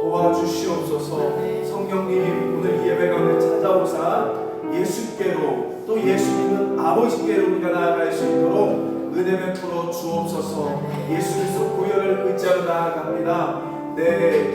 도와주시옵소서. 성령님 오늘 이 예배강을 찾아오사 예수께로 또 예수님은 아버지께로 우리가 나아갈 수 있도록 은혜 베풀어 주옵소서. 예수 그리스도 보혈을 의지하러 나아갑니다. 내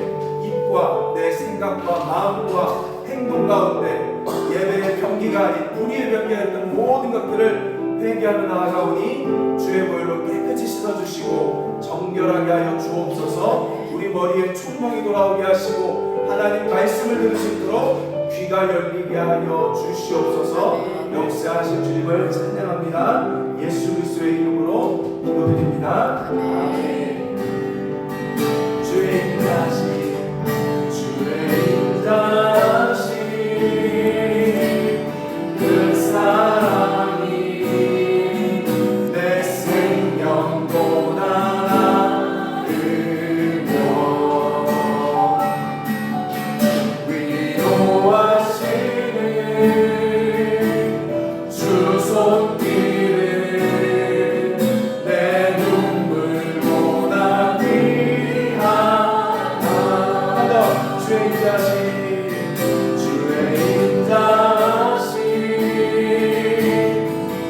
입과 내 생각과 마음과 행동 가운데 예배의 병기가 아닌 불의의 병기가 있던 모든 것들을 회개하며 나아가오니 주의 보혈로 깨끗이 씻어주시고 정결하게 하여 주옵소서. 우리 머리에 총명이 돌아오게 하시고 하나님 말씀을 들을 수 있도록 귀가 열리게 하여 주시옵소서. 역사하신 주님을 찬양합니다. 예수 그리스도의 이름으로 기도드립니다. 아멘. 주의 인자하신 주의 인자하신 그 사랑이 내 생명보다 나으며 위로하시는 주 손길은 내 눈물보다 귀하다. 주의 인자하신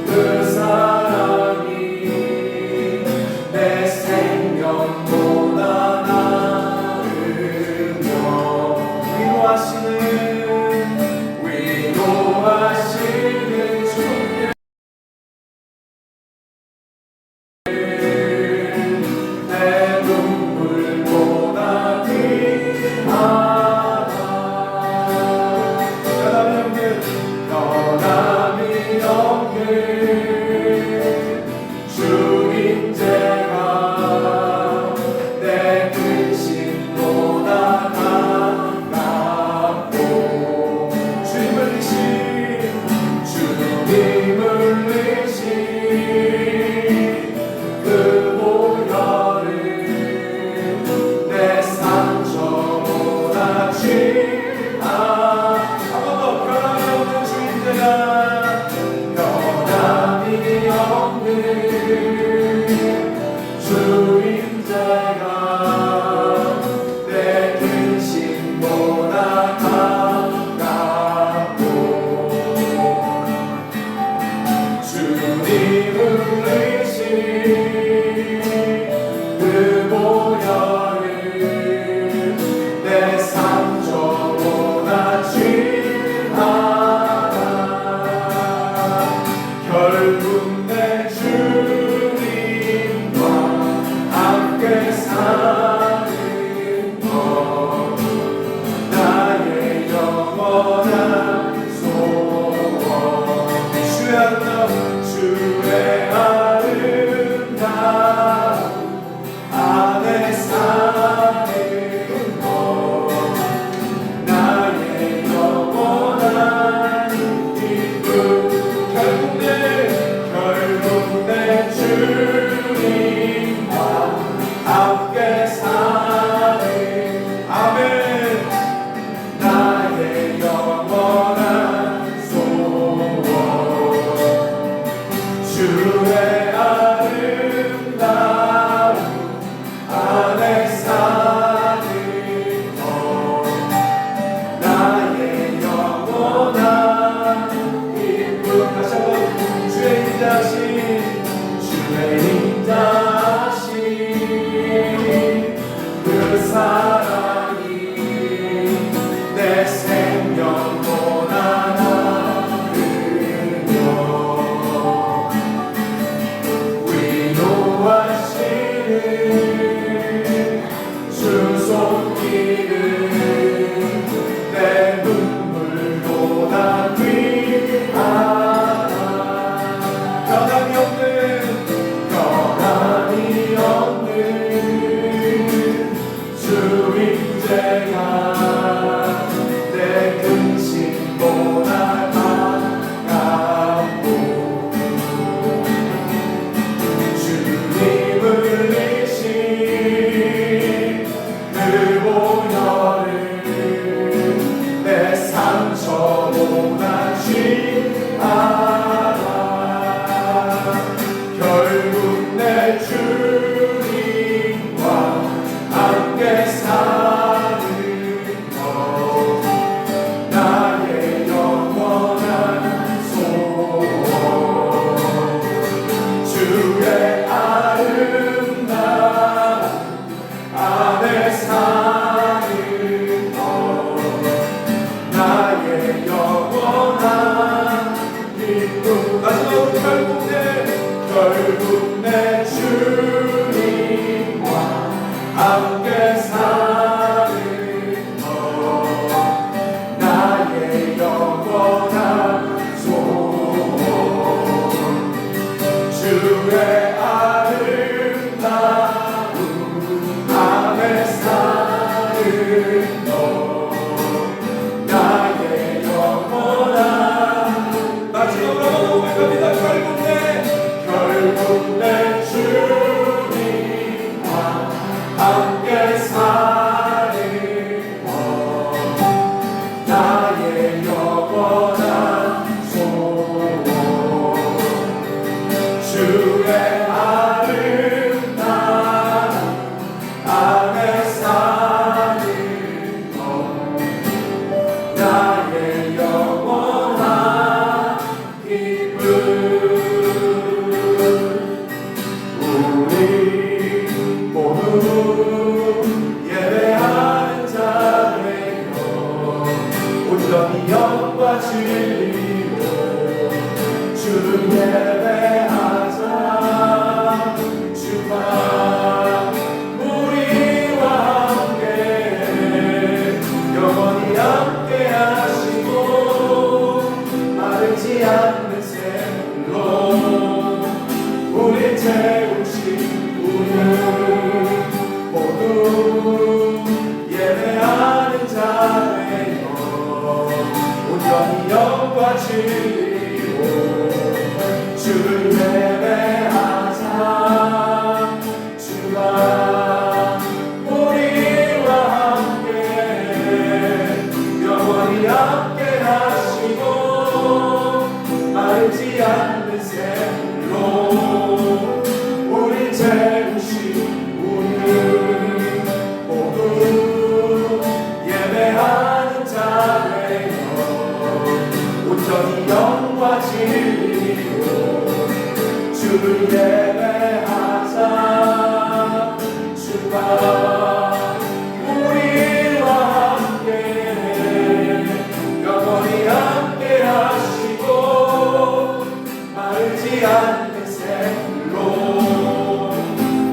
그 사랑이 내 생명보다 나으며 위로하시는 주님 내 눈물보다 귀하다. 변함이 없는 주인제가 내 근심보다 가깝고 주님을 이신 그 보혈은 내 상처보다 주인제가 내 근심보다 가깝고 주님을 의신 그 보혈은 내 상처보다 진하다. 결국 내 주님과 함께 사는 것 나의 영원한 소원. 주의 아름다운 안에 사는 것 나의 영원한 기쁨. 결국 내 주님과 함께 사는 아멘 나의 영원한 소원. 주의 아름다운 안에 사는 것 나의 영원한 기쁨. 다시 한번 주의 인자하신 그 사랑이 내 생명보다 나으며 위로하시는 주 손길은 내 눈물보다 귀하다. 변함이 없는 주인제가 내 근심보다 가깝고 주님을 이신 그 보혈은 내 상처보다 진하다. 결국 내 주님과 함께 사는 영과 진리로 주를 예배하자. 주가 우리와 함께 영원히 함께 하시고 마르지 않는 샘으로 우리 채우시. 우리 모두 예배하는 자 되어 온전히 영과 진리로 주를 예배하자. 주가 우리와 함께 영원히 함께 하시고 마르지 않는 샘으로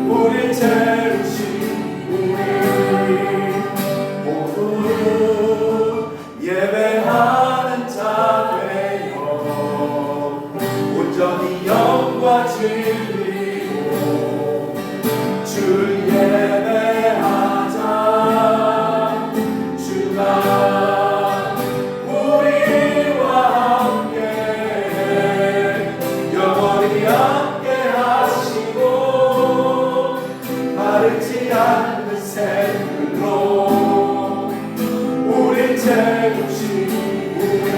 우리 채우시. 우리 모두 예배하는 자 되어 온전히 영과 진리로 주를 예배하자. 주가 우리와 함께 영원히 함께 하시고 마르지 않는 샘으로 우리 채우시. 우리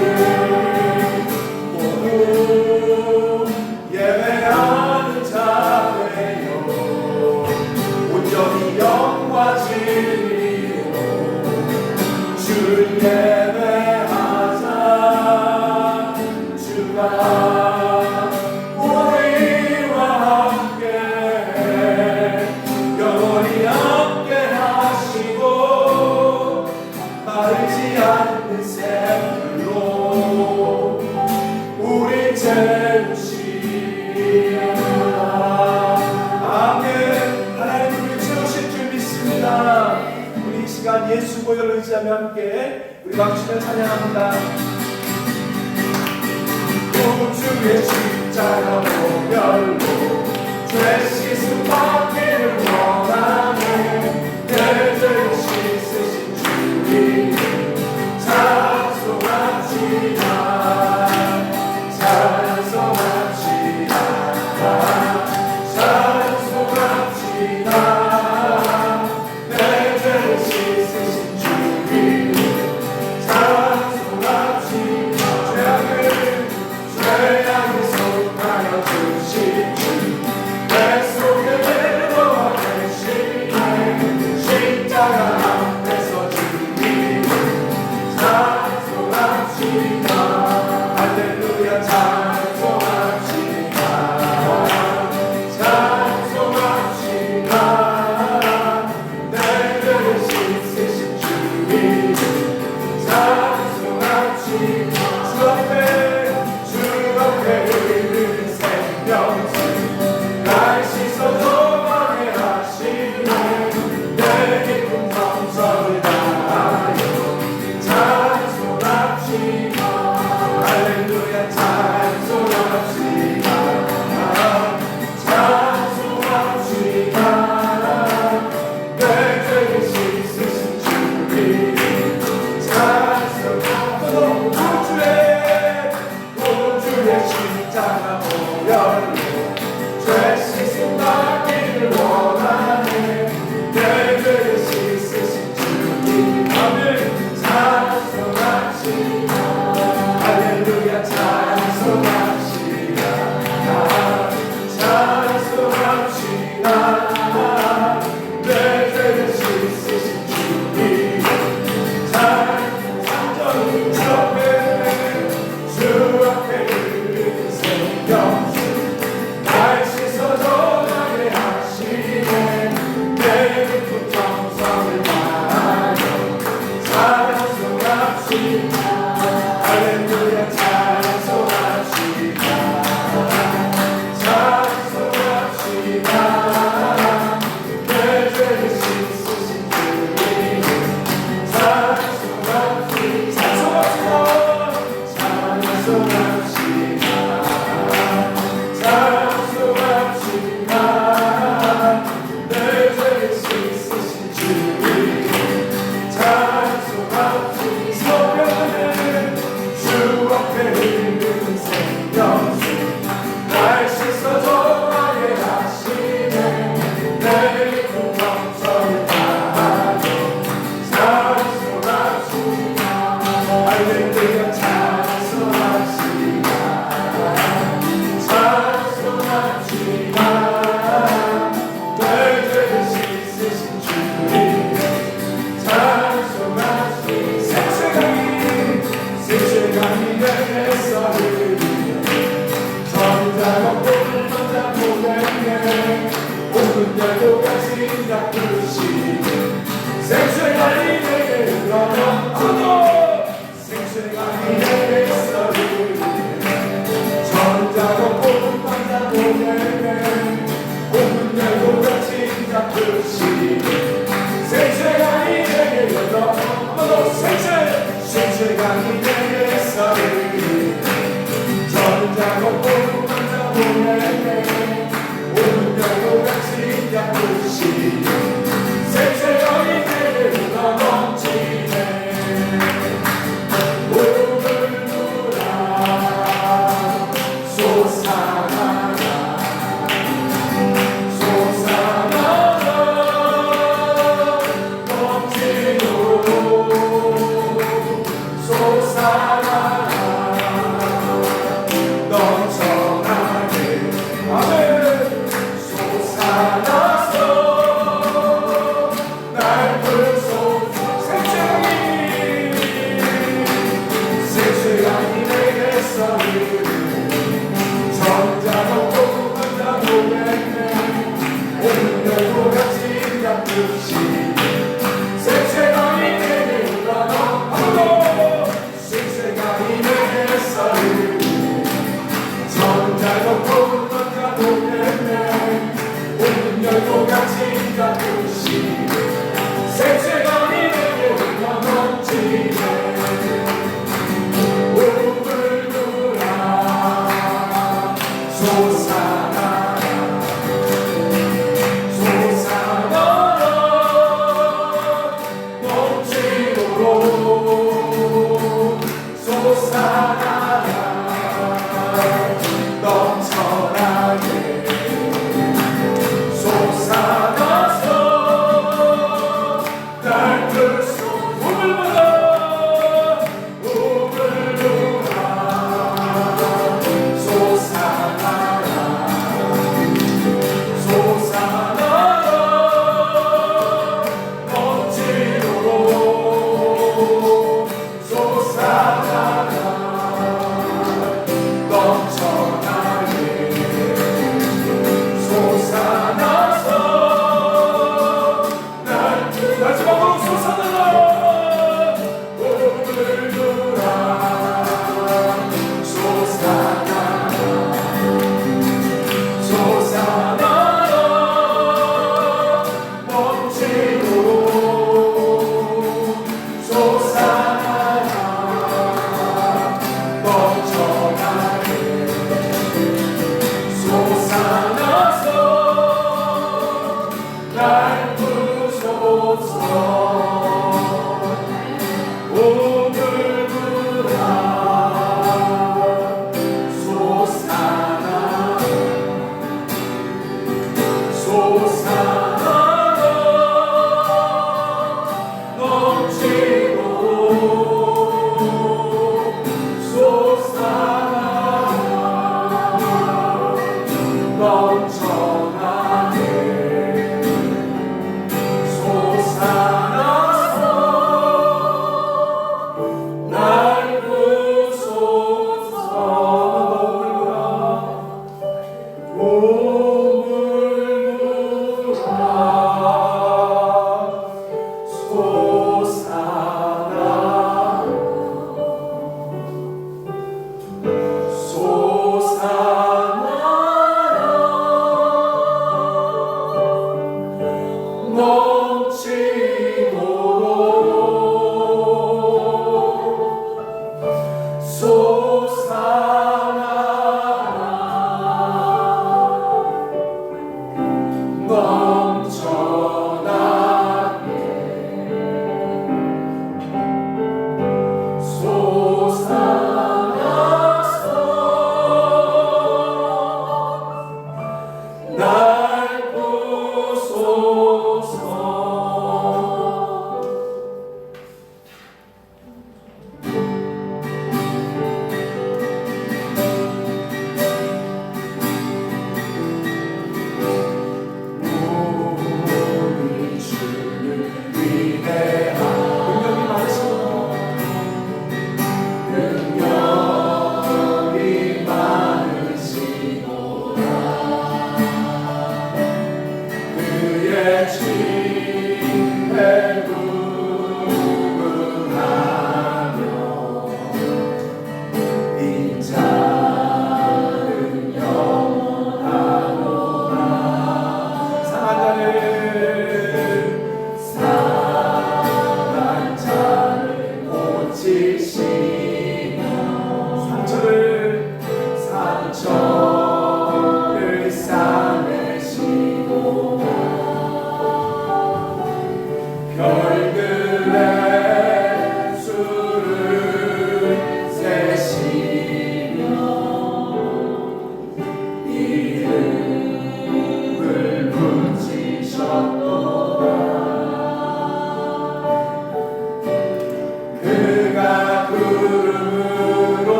모두 예배하는 자 되어 온전히 영과 진리로 주를 예배하자. 주가 우리와 함께 영원히 함께 하시고 마르지 않는 샘으로 우리 채우시리라. 아멘. 하나님 우리 채우실 줄 믿습니다. 우리 이 시간 예수 보혈을 의지하며 함께 우리 박수며 찬양합니다. 주의 십자가 보혈로 죄 씻음 받기를 원하네. 내 죄를 씻으신 주님 찬송합시다. 찬송합시다. 찬송합시다. 내 죄를 씻으신 주님 찬송합시다. 죄악을 속하여 주신 주 내 속에 내려와 계시네. 십자가 앞에서 주님 찬송합시다. 할렐루야 찬송합시다. 찬송합시다. 내 죄를 씻으신 주님 찬송합시다. 주 앞에 흐르는 생명수 날 씻어서 가게 하시네. 내 깊은 정성을 다하여 찬송합시다. 할렐루야 찬송합시다. 찬송합시다. 내 죄를 씻으신 주님 찬송합시다. 주의 십자가 보혈로 죄 씻음 받기를 원하네. 내 죄를 씻으신 주님 아멘. 찬송합시다. 할렐루야 찬송합시다. 찬송합시다. 내 죄를 씻으신 주님 찬송합시다. 주 앞에 흐르는 생명수 날 씻어서 가게 하시네. 내 깊은 정성을 다하여 찬송합시다. 세상이 내게서 전자고 보고만 보내네 오는 열고같이 약듯이 색채가 내게가 넘치네 오늘 누라 솟아나라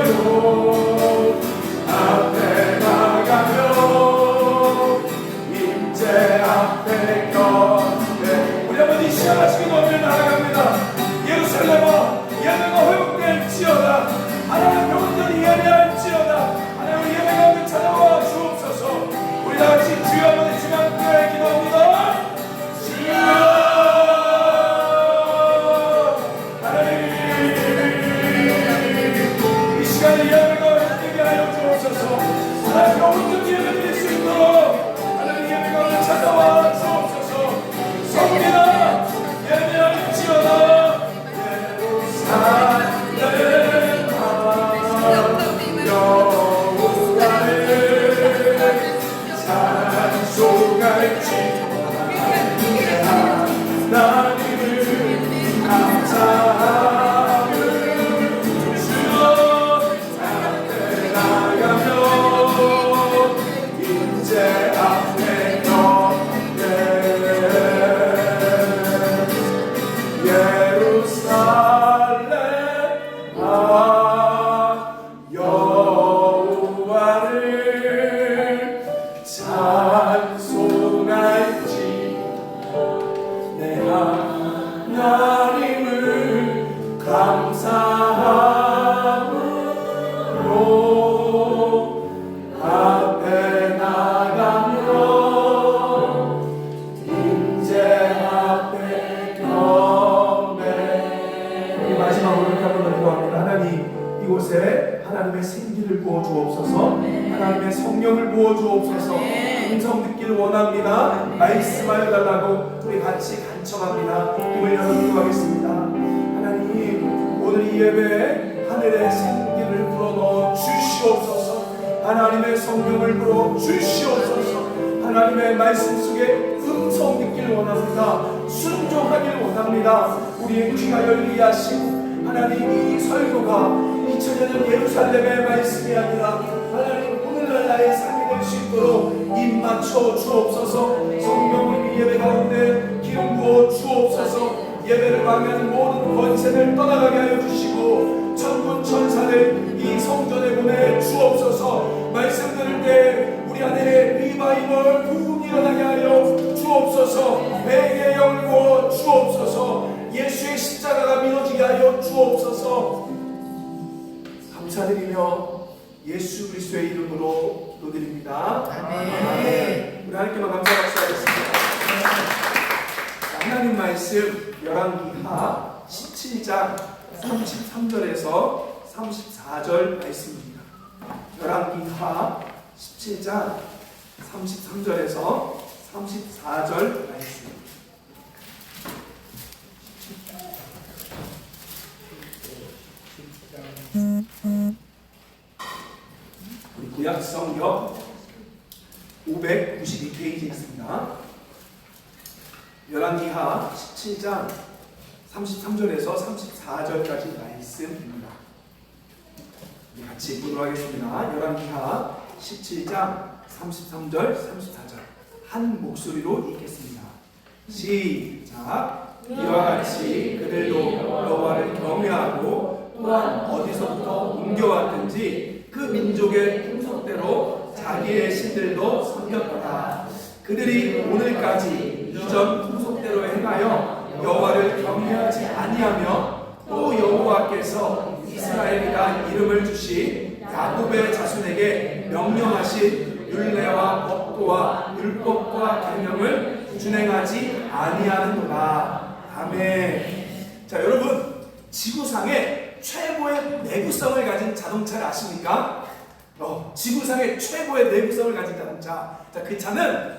감사함으로 앞에 나가며 임재 앞에 곁에 우리 한번 이 시간 마치고 너를 나아갑니다. 예루살렘아 예배가 회복될지어다. 하나님 병원들이 예배할지어다. 하나님 예배 가운데 찾아와 주옵소서. 우리 다같이 주여 한번 주님 앞에 기도합니다. 주여 하나님 이 시간에 예배가 회복되게 하여 주옵소서. 하나님 병원들 예배드릴 수 있도록 하나님 예배 가운데 찾아와 주옵소서. 성기나 예배할지어다. 이곳에 하나님의 생기를 부어 주옵소서. 하나님의 성령을 부어 주옵소서. 음성 듣기를 원합니다. 말씀하여 달라고 우리 같이 간청합니다. 입을 열어 기도하겠습니다. 하나님 오늘 이 예배에 하늘의 생기를 불어 넣어 주시옵소서. 하나님의 성령을 불어 주시옵소서. 하나님의 말씀 속에 음성 듣기를 원합니다. 순종하기를 원합니다. 우리의 귀가 열리게 하시고 하나님 이 설교가 2000년 예루살렘의 말씀이 아니라 하나님 오늘날 나의 삶이 될 수 있도록 입 맞춰 주옵소서. 성령을 이 예배 가운데 기름 부어 주옵소서. 예배를 방해하는 모든 권세를 떠나가게 하여 주시고 천군 천사를 이 성전에 보내 주옵소서. 말씀 들을 때 우리 안에 리바이벌 부흥이 일어나게 하여 주옵소서. 회개의 영을 부어 주옵소서. 예수의 십자가가 믿어지게 하여 주옵소서. 감사드리며 예수 그리스도의 이름으로 기도드립니다. 아멘. 우리 하나님께만 감사 박수하겠습니다. 하나님 말씀 열왕기하 17장 33절에서 34절 말씀입니다. 열왕기하 17장 33절에서 34절 말씀. 우리 구약 성경 592페이지에 있습니다. 열왕기하 17장 33절에서 34절까지 말씀입니다. 같이 보도록 하겠습니다. 열왕기하 17장 33절 34절 한 목소리로 읽겠습니다. 시작. 이와 같이 그들도 여호와를 경외하고 또한 어디서부터 옮겨왔든지 그 민족의 풍속대로 자기의 신들도 섬겼더라. 그들이 오늘까지 이전 풍속대로 행하여 여호와를 경외하지 아니하며 또 여호와께서 이스라엘이라 이름을 주신 야곱의 자손에게 명령하신 율례와 법도와 율법과 계명을 준행하지 아니하는도다. 아멘. 자, 여러분, 지구상에 최고의 내구성을 가진 자동차를 아십니까? 지구상의 최고의 내구성을 가진 자동차. 자, 그 차는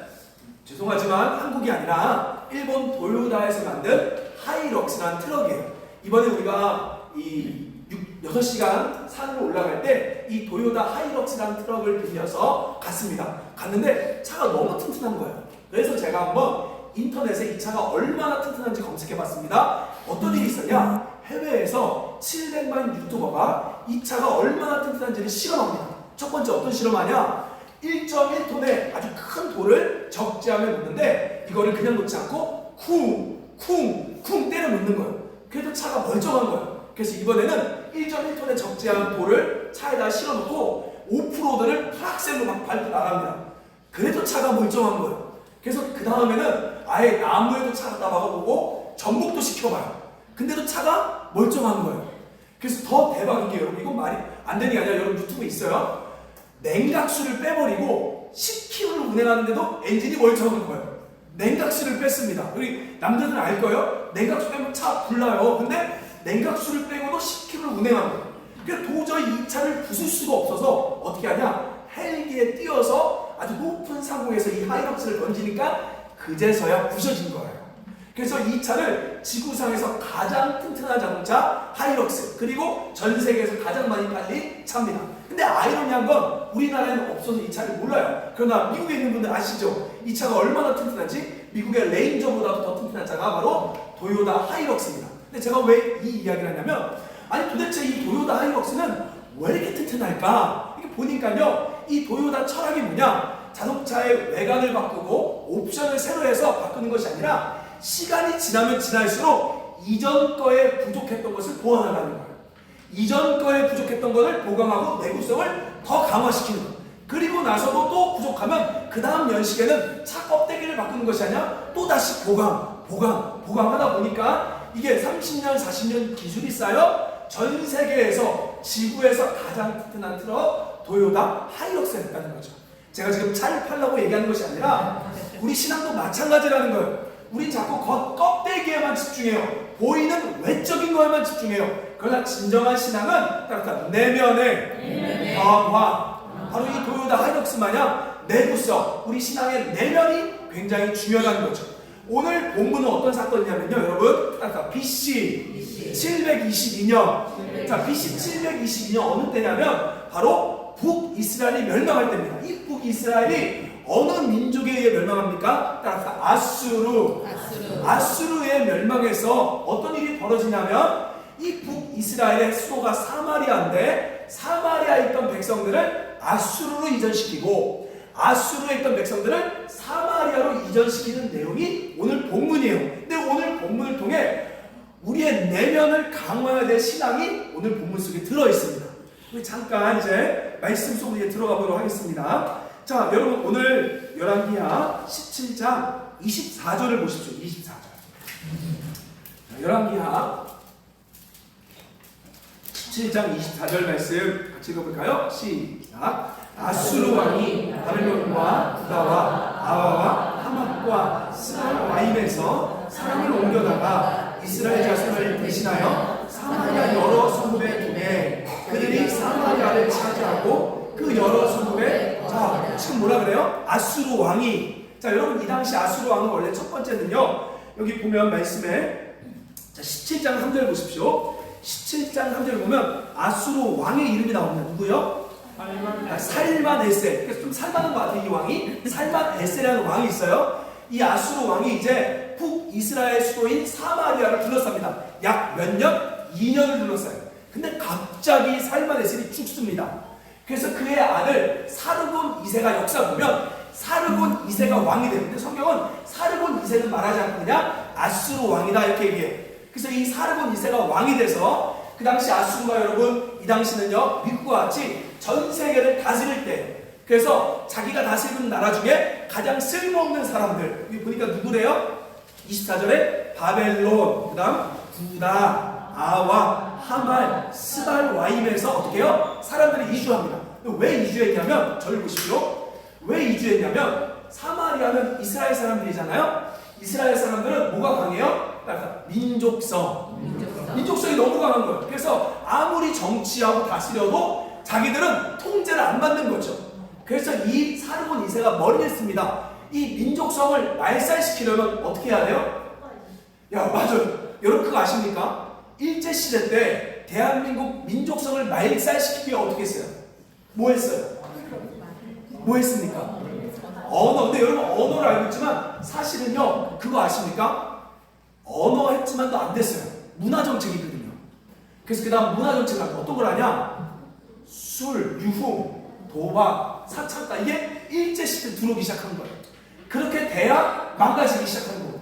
죄송하지만 한국이 아니라 일본 도요다에서 만든 하이럭스라는 트럭이에요. 이번에 우리가 이 6시간 산으로 올라갈 때 이 도요다 하이럭스라는 트럭을 빌려서 갔는데 차가 너무 튼튼한 거예요. 그래서 제가 한번 인터넷에 이 차가 얼마나 튼튼한지 검색해봤습니다. 어떤 일이 있었냐? 해외에서 700만 유튜버가 이 차가 얼마나 튼튼한지를 실험합니다. 첫 번째 어떤 실험하냐? 1.1톤의 아주 큰 돌을 적재함에 놓는데 이거를 그냥 놓지 않고 쿵쿵쿵 때려 놓는 거예요. 그래도 차가 멀쩡한 거예요. 그래서 이번에는 1.1톤에 적지 않은 돌을 차에다 실어놓고 오프로드를 프락셀로 막 밟고 나갑니다. 그래도 차가 멀쩡한 거예요. 그래서 그 다음에는 아예 나무에도 차가 박아보고 전복도 시켜봐요. 근데도 차가 멀쩡한 거예요. 그래서 더 대박인 게 여러분, 이건 말이 안 되는 게 아니라 여러분 유튜브에 있어요. 냉각수를 빼버리고 10km를 운행하는데도 엔진이 멀쩡한 거예요. 냉각수를 뺐습니다. 우리 남자들은 알 거예요. 냉각수 빼면 차 불나요. 근데 냉각수를 빼고도 10km를 운행한 거예요. 그래서 도저히 이 차를 부술 수가 없어서 어떻게 하냐? 헬기에 띄어서 아주 높은 상공에서 이 하이럭스를 던지니까 그제서야 부셔진 거예요. 그래서 이 차를 지구상에서 가장 튼튼한 자동차 하이럭스, 그리고 전 세계에서 가장 많이 팔린 차입니다. 근데 아이러니한 건 우리나라에는 없어서 이 차를 몰라요. 그러나 미국에 있는 분들 아시죠? 이 차가 얼마나 튼튼한지. 미국의 레인저보다도 더 튼튼한 차가 바로 도요타 하이럭스입니다. 근데 제가 왜 이 이야기를 하냐면, 아니 도대체 이 도요타 하이럭스는 왜 이렇게 튼튼할까? 이게 보니까요, 이 도요타 철학이 뭐냐? 자동차의 외관을 바꾸고 옵션을 새로 해서 바꾸는 것이 아니라 시간이 지나면 지날수록 이전 거에 부족했던 것을 보완하라는 거예요. 이전 거에 부족했던 것을 보강하고 내구성을 더 강화시키는 거예요. 그리고 나서도 또 부족하면 그 다음 연식에는 차 껍데기를 바꾸는 것이 아니라 또 다시 보강하다 보니까 이게 30년, 40년 기술이 쌓여 전 세계에서 지구에서 가장 튼튼한 트럭 도요타 하이럭스가 됐다는 거죠. 제가 지금 차를 팔라고 얘기하는 것이 아니라 우리 신앙도 마찬가지라는 거예요. 우린 자꾸 껍데기에만 집중해요. 보이는 외적인 거에만 집중해요. 그러나 진정한 신앙은 따뜻한 내면의 변화, 바로 이 도요타 하이럭스 마냥 내구성, 우리 신앙의 내면이 굉장히 중요하다는 거죠. 오늘 본문은 어떤 사건이냐면요, 여러분, BC 722년. 자, BC 722년 어느 때냐면 바로 북이스라엘이 멸망할 때입니다. 이 북이스라엘이 어느 민족에 의해 멸망합니까? 따라서 아수르의 멸망에서 어떤 일이 벌어지냐면, 이 북이스라엘의 수도가 사마리아인데 사마리아에 있던 백성들을 아수르로 이전시키고 아수르에 있던 백성들을 사마리아로 이전시키는 내용이 오늘 본문이에요. 근데 오늘 본문을 통해 우리의 내면을 강화해야 될 신앙이 오늘 본문 속에 들어있습니다. 우리 잠깐 이제 말씀 속으로 들어가 보도록 하겠습니다. 자, 여러분 오늘 열왕기하 17장 24절을 보십시오. 24절. 열왕기하 17장 24절 말씀 같이 읽어볼까요? 시작. 아수르 왕이 바벨론과 구다와 아와와 하맛과 스발와임에서 사람을 옮겨다가 이스라엘 자손을 대신하여 사마리아 여러 성읍에 두매 그들이 사마리아를 차지하고 그 여러 성읍에, 자 지금 뭐라 그래요? 아수르 왕이. 자 여러분, 이 당시 아수르 왕은 원래 첫 번째는요, 여기 보면 말씀에, 자 17장 3절 보십시오. 17장 3절 보면 아수르 왕의 이름이 나옵니다. 누구요? 살만에셀. 그래서 좀 살만한 것 같아요. 이 왕이 살만에셀이라는 왕이 있어요. 이 아수르 왕이 이제 북이스라엘 수도인 사마리아를 둘러쌉니다. 약 몇 년? 2년을 둘러싸요. 근데 갑자기 살만에셀이 죽습니다. 그래서 그의 아들 사르곤 2세가 역사 보면 사르곤 2세가 왕이 되는데, 성경은 사르곤 2세는 말하지 않고 그냥 아수르 왕이다 이렇게 얘기해요. 그래서 이 사르곤 2세가 왕이 돼서, 그 당시 아수르가 여러분, 이 당시는요 미국과 같이 전 세계를 다스릴 때, 그래서 자기가 다스리는 나라 중에 가장 쓸모없는 사람들, 여기 보니까 누구래요? 24절에 바벨론, 그 다음 구다, 아와, 하말, 스발와임에서 어떻게 해요? 사람들이 이주합니다. 왜 이주했냐면, 저를 보십시오. 왜 이주했냐면, 사마리아는 이스라엘 사람들이잖아요. 이스라엘 사람들은 뭐가 강해요? 민족성이 너무 강한 거예요. 그래서 아무리 정치하고 다스려도 자기들은 통제를 안 받는 거죠. 그래서 이 사르곤 2세가 머리를 씁니다. 이 민족성을 말살시키려면 어떻게 해야 돼요? 야, 맞아요. 여러분 그거 아십니까? 일제시대 때 대한민국 민족성을 말살시키기 위해 어떻게 했어요? 뭐 했어요? 뭐 했습니까? 언어. 근데 여러분 언어를 알고 있지만 사실은요, 그거 아십니까? 언어 했지만도 안 됐어요. 문화정책이거든요. 그래서 그 다음 문화정책은 어떤 걸 하냐? 술, 유흥, 도박, 사창가, 이게 일제시대 들어오기 시작한 거예요. 그렇게 돼야 망가지기 시작한 거예요.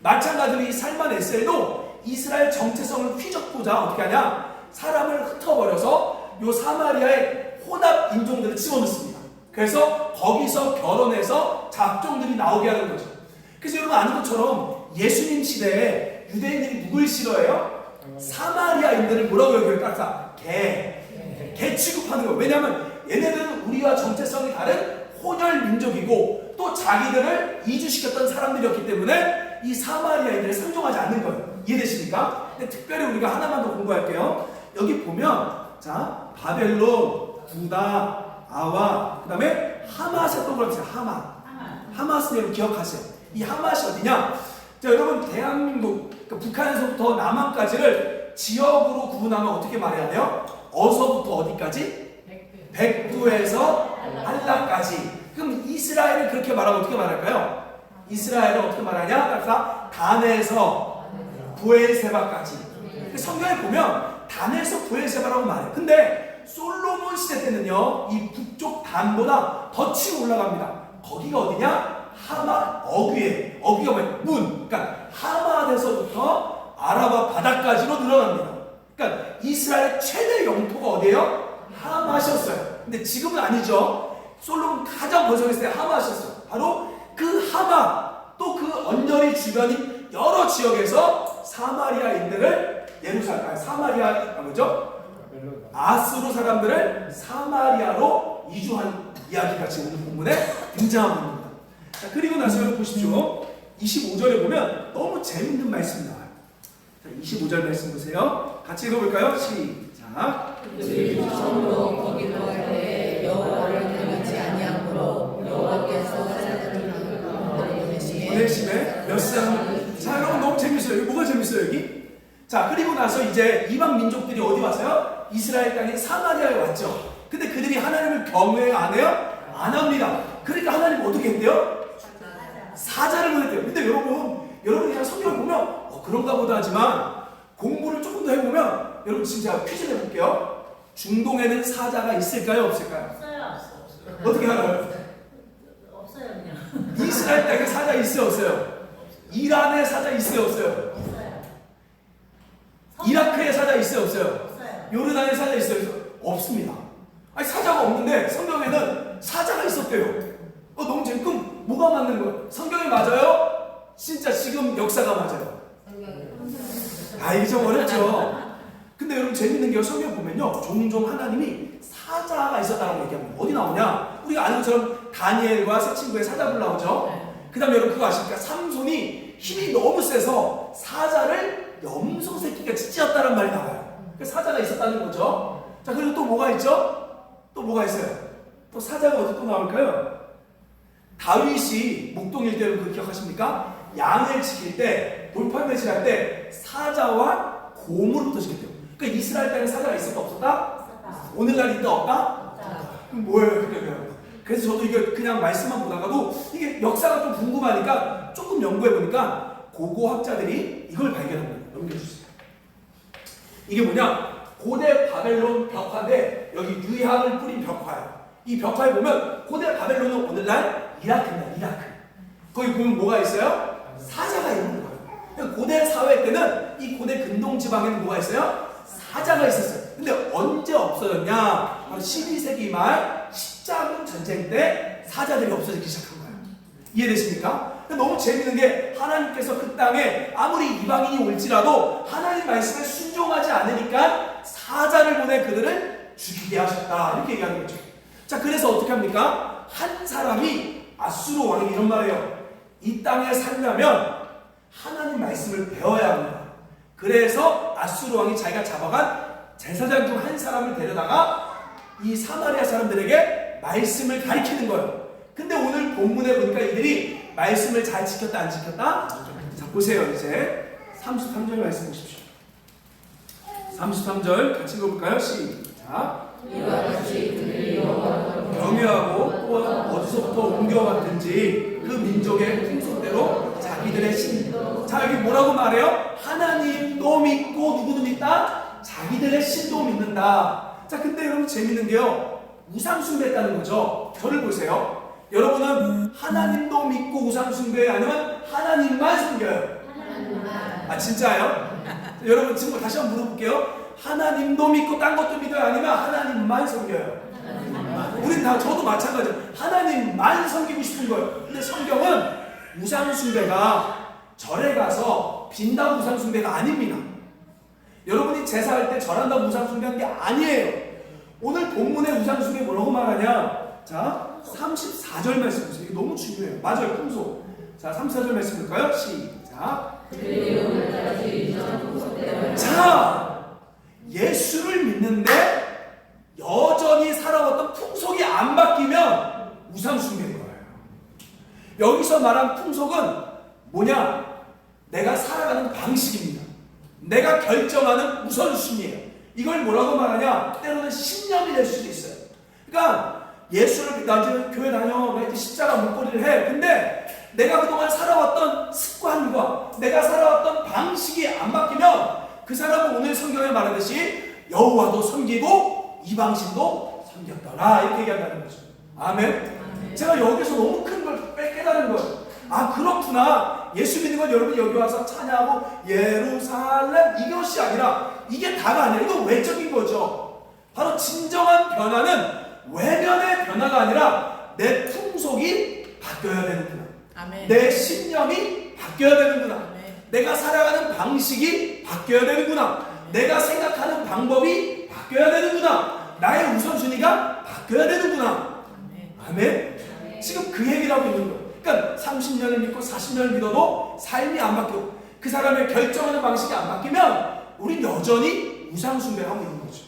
마찬가지로 이 살만에셀도 이스라엘 정체성을 휘젓고자 어떻게 하냐? 사람을 흩어버려서 요 사마리아의 혼합 인종들을 집어넣습니다. 그래서 거기서 결혼해서 잡종들이 나오게 하는 거죠. 그래서 여러분 아는 것처럼 예수님 시대에 유대인들이 누굴 싫어해요? 사마리아인들을 뭐라고 여겨요? 딱 개 취급하는 거예요. 왜냐하면 얘네들은 우리와 정체성이 다른 혼혈 민족이고 또 자기들을 이주시켰던 사람들이었기 때문에 이 사마리아인들을 상종하지 않는 거예요. 이해되십니까? 근데 특별히 우리가 하나만 더 공부할게요. 여기 보면 자 바벨론, 구다, 아와, 그 다음에 하맛에 또 그렇죠. 하맛은 여러분 기억하세요. 이 하맛이 어디냐? 자 여러분 대한민국 그러니까 북한에서부터 남한까지를 지역으로 구분하면 어떻게 말해야 돼요? 어서부터 어디까지? 백두에서 한라까지. 그럼 이스라엘을 그렇게 말하면 어떻게 말할까요? 이스라엘은 어떻게 말하냐? 따라서 단에서 부엘세바까지. 성경에 보면 단에서 부엘세바라고 말해요. 근데 솔로몬 시대 때는요, 이 북쪽 단보다 더 치고 올라갑니다. 거기가 어디냐? 하맛 어귀에. 어귀가 뭐예요? 문. 그러니까 하맛에서부터 아라바 바다까지로 늘어납니다. 그러니까 이스라엘의 최대 영토가 어디예요? 하맛이었어요. 근데 지금은 아니죠. 솔로몬 가장 번성했을 때 하맛이었어요. 바로 그 하맛 또 그 언저리 주변인 여러 지역에서 사마리아인들을 사마리아 뭐죠? 아수르 사람들을 사마리아로 이주한 이야기가 지금 오늘 본문에 등장하고 있습니다. 자, 그리고 나서 여러분 보십시오. 25절에 보면 너무 재밌는 말씀이 나와요. 자, 25절 말씀 보세요. 같이 읽어볼까요? 시작. 처음으로 거기로 갈 때 여호와를 대면치 아니하므로 여호와께서 보내심에 몇 사람. 자 여러분 너무 재밌어요. 여기 뭐가 재밌어요 여기? 자 그리고 나서 이제 이방 민족들이 어디 왔어요? 이스라엘 땅인 사마리아에 왔죠. 근데 그들이 하나님을 경외 안 해요? 안 합니다. 그러니까 하나님 어떻게 했대요? 사자를 보냈대요. 근데 여러분 그냥 성경을 보면 그런가 보다 하지만 공부를 조금 더 해보면 여러분 지금 제가 퀴즈 내볼게요. 중동에는 사자가 있을까요? 없을까요? 없어요. 어떻게 알아요? 없어요 그냥. 이스라엘 땅에 사자 있어요? 없어요? 이란에 사자 있어요? 없어요? 없어요. 이라크에 사자 있어요? 없어요? 없어요. 요르단에 사자 있어요? 없습니다. 아니 사자가 없는데 성경에는 사자가 있었대요. 너무 재밌고 뭐가 맞는 거예요? 성경이 맞아요? 진짜 지금 역사가 맞아요? 이게 좀 어렵죠. 근데 여러분 재밌는 게요. 성경 보면요 종종 하나님이 사자가 있었다고 얘기합니다. 어디 나오냐? 우리가 아는 것처럼 다니엘과 새 친구의 사자불 나오죠. 그 다음에 여러분 그거 아십니까? 삼손이 힘이 너무 세서 사자를 염소 새끼가 찢었다는 말이 나와요. 그래서 사자가 있었다는 거죠. 자 그리고 또 뭐가 있죠? 또 뭐가 있어요? 또 사자가 어디 또 나올까요? 다윗이 목동일 때를 그 기억하십니까? 양을 지킬 때 돌판매질 할 때 사자와 고물부터 지켰대요. 그러니까 이스라엘 땅에 사자가 있었다 없었다? 오늘날 있다 없다? 그럼 뭐예요? 그래서 저도 이게 그냥 말씀만 보다가도 이게 역사가 좀 궁금하니까 조금 연구해보니까 고고학자들이 이걸 발견합니다. 넘겨주세요. 이게 뭐냐? 고대 바벨론 벽화인데 여기 유향을 뿌린 벽화예요. 이 벽화에 보면 고대 바벨론은 오늘날 이라크입니다. 이라크. 거기 보면 뭐가 있어요? 사자가 있는 거예요. 고대 사회 때는 이 고대 근동 지방에는 뭐가 있어요? 사자가 있었어요. 근데 언제 없어졌냐? 바로 12세기 말 십자군 전쟁 때 사자들이 없어지기 시작한 거예요. 이해되십니까? 너무 재밌는 게 하나님께서 그 땅에 아무리 이방인이 올지라도 하나님 말씀에 순종하지 않으니까 사자를 보내 그들을 죽이게 하셨다. 이렇게 얘기하는 거죠. 자, 그래서 어떻게 합니까? 한 사람이 아수르 왕이 이런 말이에요. 이 땅에 살려면 하나님 말씀을 배워야 합니다. 그래서 아수르 왕이 자기가 잡아간 제사장 중 한 사람을 데려다가 이 사마리아 사람들에게 말씀을 가르치는 거예요. 근데 오늘 본문에 보니까 이들이 말씀을 잘 지켰다 안 지켰다? 자 보세요. 이제 33절 말씀 보십시오. 33절 같이 읽어볼까요? 시작. 이와 같이 그들이 여호와를 경외하고 또한 어디서부터 옮겨왔든지 그 민족의 풍속대로 자기들의 신. 자 여기 뭐라고 말해요? 하나님도 믿고 누구도 믿다? 자기들의 신도 믿는다. 자 근데 여러분 재밌는 게요. 우상 숭배했다는 거죠. 저를 보세요. 여러분은 하나님도 믿고 우상 숭배 아니면 하나님만 섬겨요? 아 진짜요? 여러분 지금 다시 한번 물어볼게요. 하나님도 믿고 딴 것도 믿어요? 아니면 하나님만 섬겨요? 우린 다, 저도 마찬가지예요. 하나님만 섬기고 싶은 거예요. 근데 성경은 우상숭배가 절에 가서 빈다고 우상숭배가 아닙니다. 여러분이 제사할 때 절한다고 우상숭배한 게 아니에요. 오늘 본문의 우상숭배 뭐라고 말하냐? 자, 34절 말씀 보세요. 이게 너무 중요해요. 맞아요, 풍속. 자, 34절 말씀 볼까요? 시작. 자, 예수를 믿는데 여전히 살아왔던 풍속이 안 바뀌면 우상숭배인 거예요. 여기서 말한 풍속은 뭐냐? 내가 살아가는 방식입니다. 내가 결정하는 우선순위예요. 이걸 뭐라고 말하냐? 때로는 신념이 될 수도 있어요. 그러니까 예수를, 나 이제 교회 다녀, 나 이제 십자가 목걸이를 해. 근데 내가 그동안 살아왔던 습관과 내가 살아왔던 방식이 안 바뀌면 그 사람은 오늘 성경에 말하듯이 여호와도 섬기고 이방신도 섬겼더라, 이렇게 얘기한다는 거죠. 아멘. 제가 여기서 너무 큰 걸 깨달은 거예요. 아, 그렇구나. 예수 믿는 건 여러분 여기 와서 찬양하고 예루살렘 이것이 아니라, 이게 다가 아니라 이거 외적인 거죠. 바로 진정한 변화는 외면의 변화가 아니라 내 풍속이 바뀌어야 되는구나. 아멘. 내 신념이 바뀌어야 되는구나. 아멘. 내가 살아가는 방식이 바뀌어야 되는구나. 내가 생각하는 방법이 바뀌어야 되는구나. 나의 우선순위가 바뀌어야 되는구나. 아멘. 지금 그 얘기를 하고 있는 거예요. 그러니까 30년을 믿고 40년을 믿어도 삶이 안 바뀌고 그 사람의 결정하는 방식이 안 바뀌면 우린 여전히 우상숭배를 하고 있는 거죠.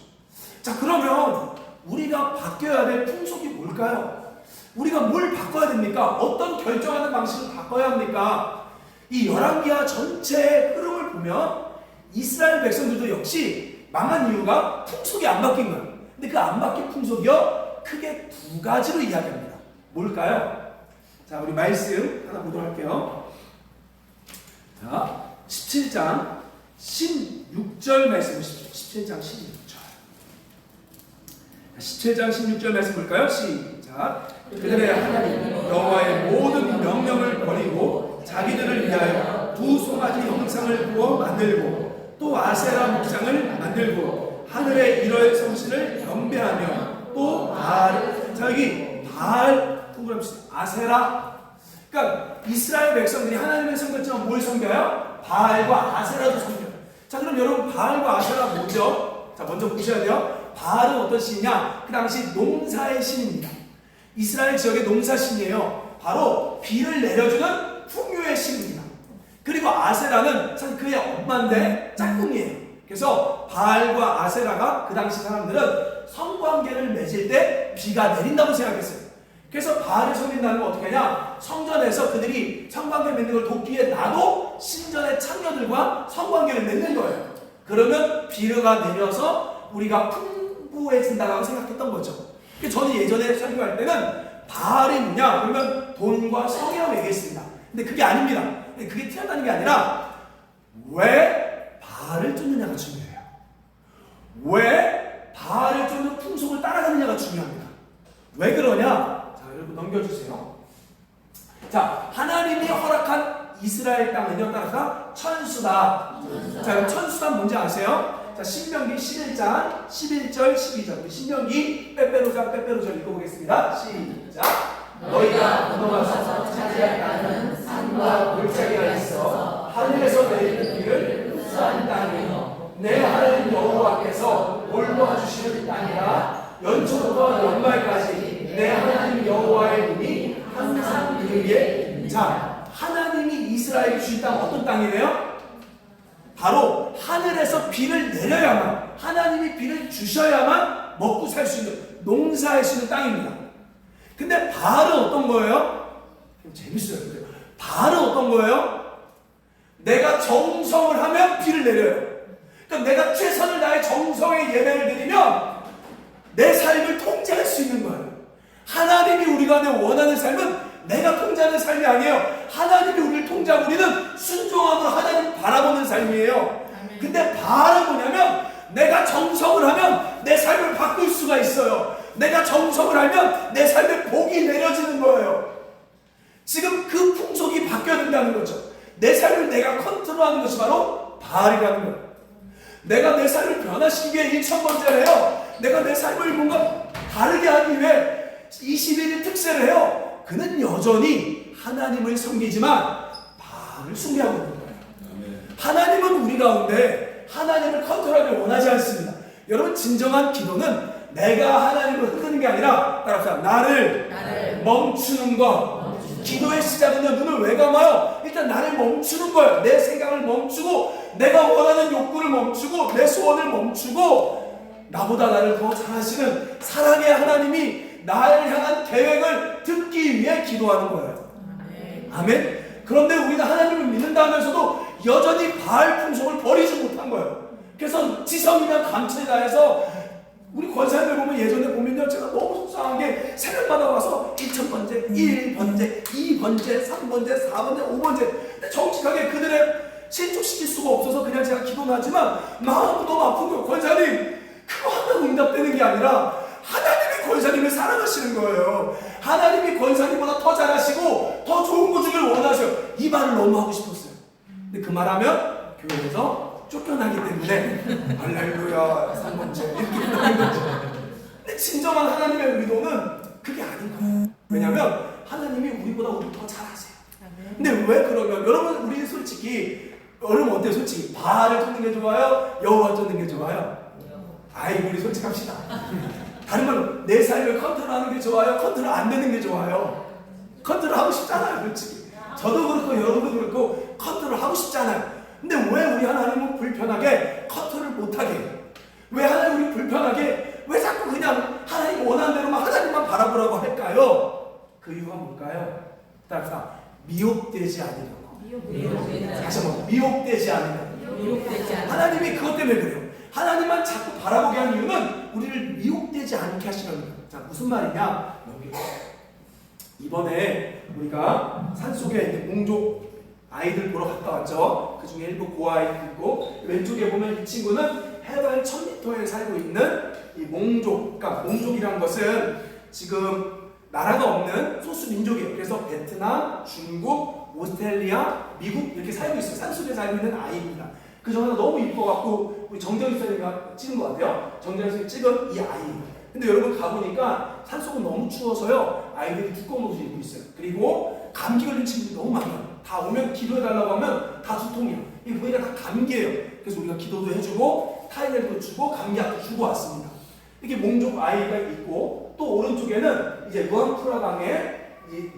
자, 그러면 우리가 바뀌어야 될 풍속이 뭘까요? 우리가 뭘 바꿔야 됩니까? 어떤 결정하는 방식을 바꿔야 합니까? 이 열왕기하 전체의 흐름을 보면 이스라엘 백성들도 역시 망한 이유가 풍속이 안 바뀐 거예요. 근데 그 안 바뀐 풍속이요, 크게 두 가지로 이야기합니다. 뭘까요? 자, 우리 말씀 하나 보도록 할게요. 자, 17장 16절 말씀 보십시오. 17장 16절. 17장 16절 말씀 볼까요? 시작. 그들의 하나님 여호와의 모든 명령을 버리고 자기들을 위하여 두 송아지 형상을 구워 만들고 또 아세라 목상을 만들고 하늘의 일월 성신을 경배하며 또 바알, 자 여기 바알 동그라미시다. 아세라. 그러니까 이스라엘 백성들이 하나님의 섬겼지만 뭘 섬겨요? 바알과 아세라도 섬겨요. 자, 그럼 여러분 바알과 아세라 뭐죠? 자, 먼저 보셔야 돼요. 바알은 어떤 신이냐? 그 당시 농사의 신입니다. 이스라엘 지역의 농사신이에요. 바로 비를 내려주는 풍요의 신입니다. 그리고 아세라는 사실 그의 엄마인데 짝꿍이에요. 그래서 바알과 아세라가 그 당시 사람들은 성관계를 맺을 때 비가 내린다고 생각했어요. 그래서 바알을 섬긴다는 건 어떻게 하냐? 성전에서 그들이 성관계 맺는 걸 돕기에 나도 신전의 창녀들과 성관계를 맺는 거예요. 그러면 비가 내려서 우리가 풍부해진다고 생각했던 거죠. 저는 예전에 설교할 때는 바알이 뭐냐? 그러면 돈과 성이라고 얘기했습니다. 근데 그게 아닙니다. 근데 그게 튀어나오는 게 아니라 왜 바알을 쫓느냐가 중요해요. 왜 바알을 쫓는 풍속을 따라가느냐가 중요합니다. 왜 그러냐? 자, 여러분 넘겨주세요. 자, 하나님이 허락한 이스라엘 땅은요, 따라서 천수다. 자, 그럼 천수다 뭔지 아세요? 자, 신명기 11장 11절 12절. 신명기 빼빼로장 읽어보겠습니다. 시작. 너희가 건너가서 차지할 땅은 산과 골짜기가 있어 하늘에서 내리는 비를 흡수한 땅이요 내 하나님 여호와께서 올려 주시는 땅이라 연초부터 연말까지 내 하나님 여호와의 눈이 항상 그 위에. 자, 하나님이 이스라엘에 주신 땅 어떤 땅이래요? 바로 하늘에서 비를 내려야만, 하나님이 비를 주셔야만 먹고 살 수 있는, 농사할 수 있는 땅입니다. 근데 바알은 어떤 거예요? 재밌어요. 바알은 어떤 거예요? 내가 정성을 하면 비를 내려요. 그러니까 내가 최선을 다해 정성의 예배를 드리면 내 삶을 통제할 수 있는 거예요. 하나님이 우리가 원하는 삶은 내가 통제하는 삶이 아니에요. 하나님이 우리를 통제하고 우리는 순종함으로 하나님 바라보는 삶이에요. 근데 바알은 뭐냐면 내가 정성을 하면 내 삶을 바꿀 수가 있어요. 내가 정성을 하면 내 삶에 복이 내려지는 거예요. 지금 그 풍속이 바뀌어야 된다는 거죠. 내 삶을 내가 컨트롤하는 것이 바로 바알이라는 거예요. 내가 내 삶을 변화시키기 위해 1000번째를 해요. 내가 내 삶을 뭔가 다르게 하기 위해 21일 특세를 해요. 그는 여전히 하나님을 섬기지만 바알을 숭배하고 있는 거예요. 하나님은 우리 가운데 하나님을 컨트롤하길 원하지 않습니다. 여러분, 진정한 기도는 내가 하나님을 흐르는 게 아니라 따라합시다. 나를 멈추는 것. 기도의 시작은요, 눈을 왜 감아요? 일단 나를 멈추는 거예요. 내 생각을 멈추고, 내가 원하는 욕구를 멈추고, 내 소원을 멈추고, 나보다 나를 더 잘하시는 사랑의 하나님이 나를 향한 계획을 듣기 위해 기도하는 거예요. 아멘. 그런데 우리는 하나님을 믿는다 하면서도 여전히 바알 풍속을 버리지 못한 거예요. 그래서 지성이나 감천에 다해서 우리 권사님들 보면 예전에 보면요, 제가 너무 속상한 게 새벽마다 와서 1000번째, 1번째, 2번째, 3번째, 4번째, 5번째. 근데 정직하게 그들의 신축시킬 수가 없어서 그냥 제가 기도는 하지만 마음이 너무 아픈 거예요. 권사님, 그거 하나로 응답되는 게 아니라 하나님이 권사님을 사랑하시는 거예요. 하나님이 권사님보다 더 잘하시고 더 좋은 거 주길 원하셔요. 이 말을 너무 하고 싶었어요. 근데 그 말하면 교회에서 쫓겨나기 때문에 할렐루야 3번째 이렇게 하는 거죠. 근데 진정한 하나님의 의도는 그게 아닌 거예요. 왜냐하면 하나님이 우리보다 우리 더 잘하세요. 근데 왜 그러면 여러분, 우리 솔직히 여러분 어때요? 솔직히 바알을 쫓는 게 좋아요? 여호와 쫓는 게 좋아요? 아이, 우리 솔직합시다. 다른 말로 내 삶을 컨트롤하는 게 좋아요? 컨트롤 안 되는 게 좋아요? 컨트롤 하고 싶잖아요, 솔직히. 저도 그렇고 여러분도 그렇고 컨트롤 하고 싶잖아요. 근데 왜 우리 하나님은 불편하게 컨트롤 못하게 해요? 왜 하나님 우리 불편하게, 왜 자꾸 그냥 하나님 원하는 대로만 하나님만 바라보라고 할까요? 그 이유가 뭘까요? 따라서 미혹되지 않으려고. 다시 한번, 미혹되지 않으려고. 하나님이 그것 때문에 그래요. 하나님만 자꾸 바라보게 한 이유는 우리를 미혹되지 않게 하시는 거예요. 자, 무슨 말이냐? 여기 이번에 우리가 산속에 있는 몽족 아이들 보러 갔다 왔죠. 그 중에 일부 고아이들 있고, 왼쪽에 보면 이 친구는 해발 1000m에 살고 있는 이 몽족. 그러니까 몽족이란 것은 지금 나라가 없는 소수 민족이에요. 그래서 베트남, 중국, 오스트레일리아, 미국 이렇게 살고 있어요. 산속에 살고 있는 아이입니다. 그 중 하나 너무 이뻐갖고 우리 정정희 선생님이 찍은 것 같아요. 정정희 선생님이 찍은 이 아이. 근데 여러분 가보니까 산속은 너무 추워서요, 아이들이 두꺼운 옷을 입고 있어요. 그리고 감기 걸린 친구들이 너무 많아요. 다 오면 기도해달라고 하면 다 두통이에요. 이게 보니까 다 감기예요. 그래서 우리가 기도도 해주고 타이레도 주고 감기약도 주고 왔습니다. 이렇게 몽족 아이가 있고, 또 오른쪽에는 이제 루앙프라강에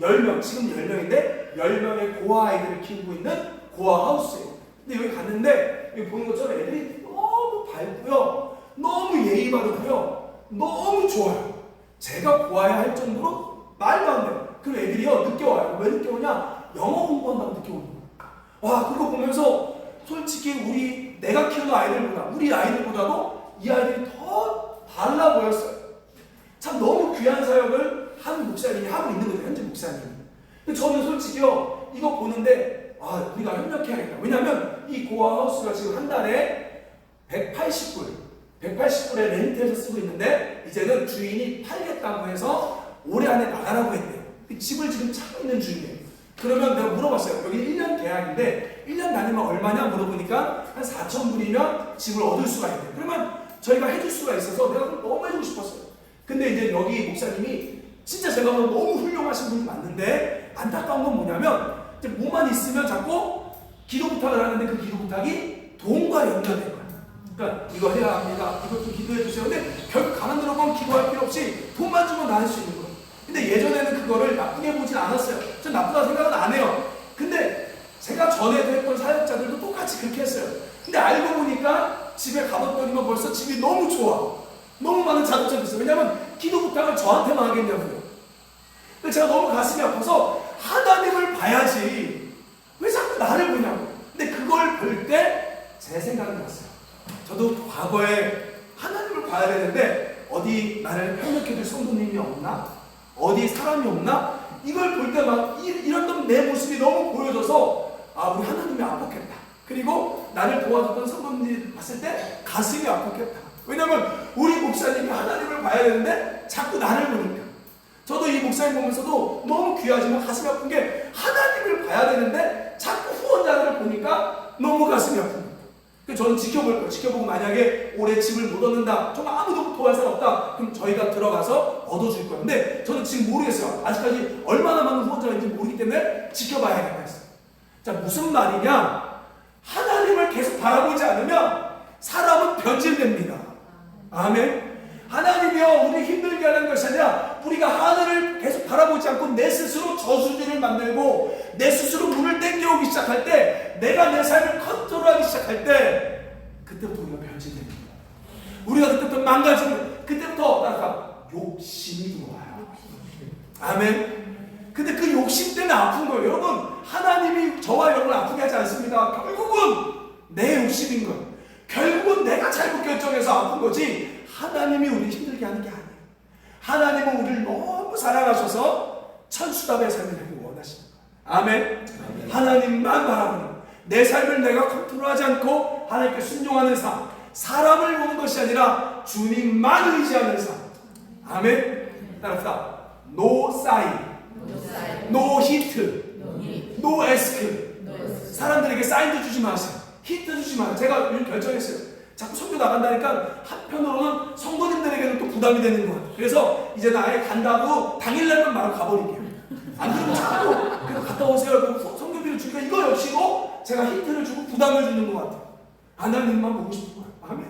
10명, 지금 10명인데 10명의 고아 아이들을 키우고 있는 고아 하우스예요. 근데 여기 갔는데 여기 보는 것처럼 애들이 너무 밝고요, 너무 예의 바르고요, 너무 좋아요. 제가 보아야 할 정도로 말도 안 돼요. 그리고 애들이요, 늦게 와요. 왜 늦게 오냐? 영어 공부한다고 늦게 오는 거예요. 와, 그거 보면서 솔직히 내가 키우는 아이들보다, 우리 아이들보다도 이 아이들이 더 달라 보였어요. 참 너무 귀한 사역을 한 목사님이 하고 있는 거죠, 현재 목사님이. 근데 저는 솔직히요, 이거 보는데 우리가 협력해야겠다. 왜냐하면 이 고아 하우스가 지금 한 달에 180불에 렌트해서 쓰고 있는데, 이제는 주인이 팔겠다고 해서 올해 안에 나가라고 했대요. 집을 지금 찾고 있는 중이에요. 그러면 내가 물어봤어요. 여기 1년 계약인데 1년 다니면 얼마냐 물어보니까 한 4,000불이면 집을 얻을 수가 있대요. 그러면 저희가 해줄 수가 있어서 내가 그걸 너무 해주고 싶었어요. 근데 이제 여기 목사님이 진짜 제가 보면 너무 훌륭하신 분이 맞는데, 안타까운 건 뭐냐면 이제 뭐만 있으면 자꾸 기도 부탁을 하는데 그 기도 부탁이 돈과 연결된 거예요. 그러니까 이거 해야 합니다. 이것 좀 기도해 주세요. 근데 결국 가만 들어보면 기도할 필요 없이 돈만 주면 나 할 수 있는 거예요. 근데 예전에는 그거를 나쁘게 보진 않았어요. 전 나쁘다 생각은 안 해요. 근데 제가 전에도 했던 사역자들도 똑같이 그렇게 했어요. 근데 알고 보니까 집에 가봤더니만 벌써 집이 너무 좋아. 너무 많은 자동차가 있어요. 왜냐면 기도 부탁을 저한테만 하겠냐고요. 근데 제가 너무 가슴이 아파서 하나님을 봐야지 왜 자꾸 나를 보냐고. 근데 그걸 볼 때 제 생각이 났어요. 저도 과거에 하나님을 봐야 되는데 어디 나를 협력해줄 성도님이 없나? 어디 사람이 없나? 이걸 볼 때 막 이런 내 모습이 너무 보여져서 우리 하나님이 아팠겠다. 그리고 나를 도와줬던 성도님들 봤을 때 가슴이 아팠겠다. 왜냐면 우리 목사님이 하나님을 봐야 되는데 자꾸 나를 보니까. 저도 이 목사님 보면서도 너무 귀하지만 가슴이 아픈 게, 하나님을 봐야 되는데 자꾸 후원자들을 보니까 너무 가슴이 아픈 거예요. 저는 지켜볼 거예요. 지켜보고 만약에 올해 집을 못 얻는다, 정말 아무도 도와줄 사람 없다, 그럼 저희가 들어가서 얻어줄 거예요. 근데 저는 지금 모르겠어요. 아직까지 얼마나 많은 후원자가 있는지 모르기 때문에 지켜봐야겠다 했어요. 자, 무슨 말이냐? 하나님을 계속 바라보지 않으면 사람은 변질됩니다. 아멘. 하나님이여 우리 힘들게 하는 것이 아니라 우리가 하늘을 계속 바라보지 않고 내 스스로 저수지를 만들고 내 스스로 물을 땡겨오기 시작할 때, 내가 내 삶을 컨트롤하기 시작할 때, 그때부터 우리가 변질됩니다. 우리가 그때부터 망가지고, 그때부터 나가 욕심이 들어와요. 아멘. 근데 그 욕심 때문에 아픈 거예요. 여러분, 하나님이 저와 여러분을 아프게 하지 않습니다. 결국은 내 욕심인 거예요. 결국은 내가 잘못 결정해서 아픈 거지, 하나님이 우리를 힘들게 하는 게 아니에요. 하나님은 우리를 너무 사랑하셔서 천수답의 삶을 하기 원하십니다. 아멘. 하나님만 바라보는, 내 삶을 내가 컨트롤하지 않고 하나님께 순종하는 삶, 사람을 보는 것이 아니라 주님만 의지하는 삶. 아멘. 따라합시다. No sign, no hit, no ask. 사람들에게 사인도 주지 마세요. 히트 주지 마세요. 제가 이런 결정했어요. 자꾸 선교 나간다니까 한편으로는 성도님들에게는 또 부담이 되는 거예요. 그래서 이제는 아예 간다고 당일날만 바로 가버릴게요. 안 그러면 자꾸 그래서 갔다 오세요. 성교비를 주니까 이거 역시도 제가 힌트를 주고 부담을 주는 것 같아요. 하나님만 보고 싶은 거예요. 아멘.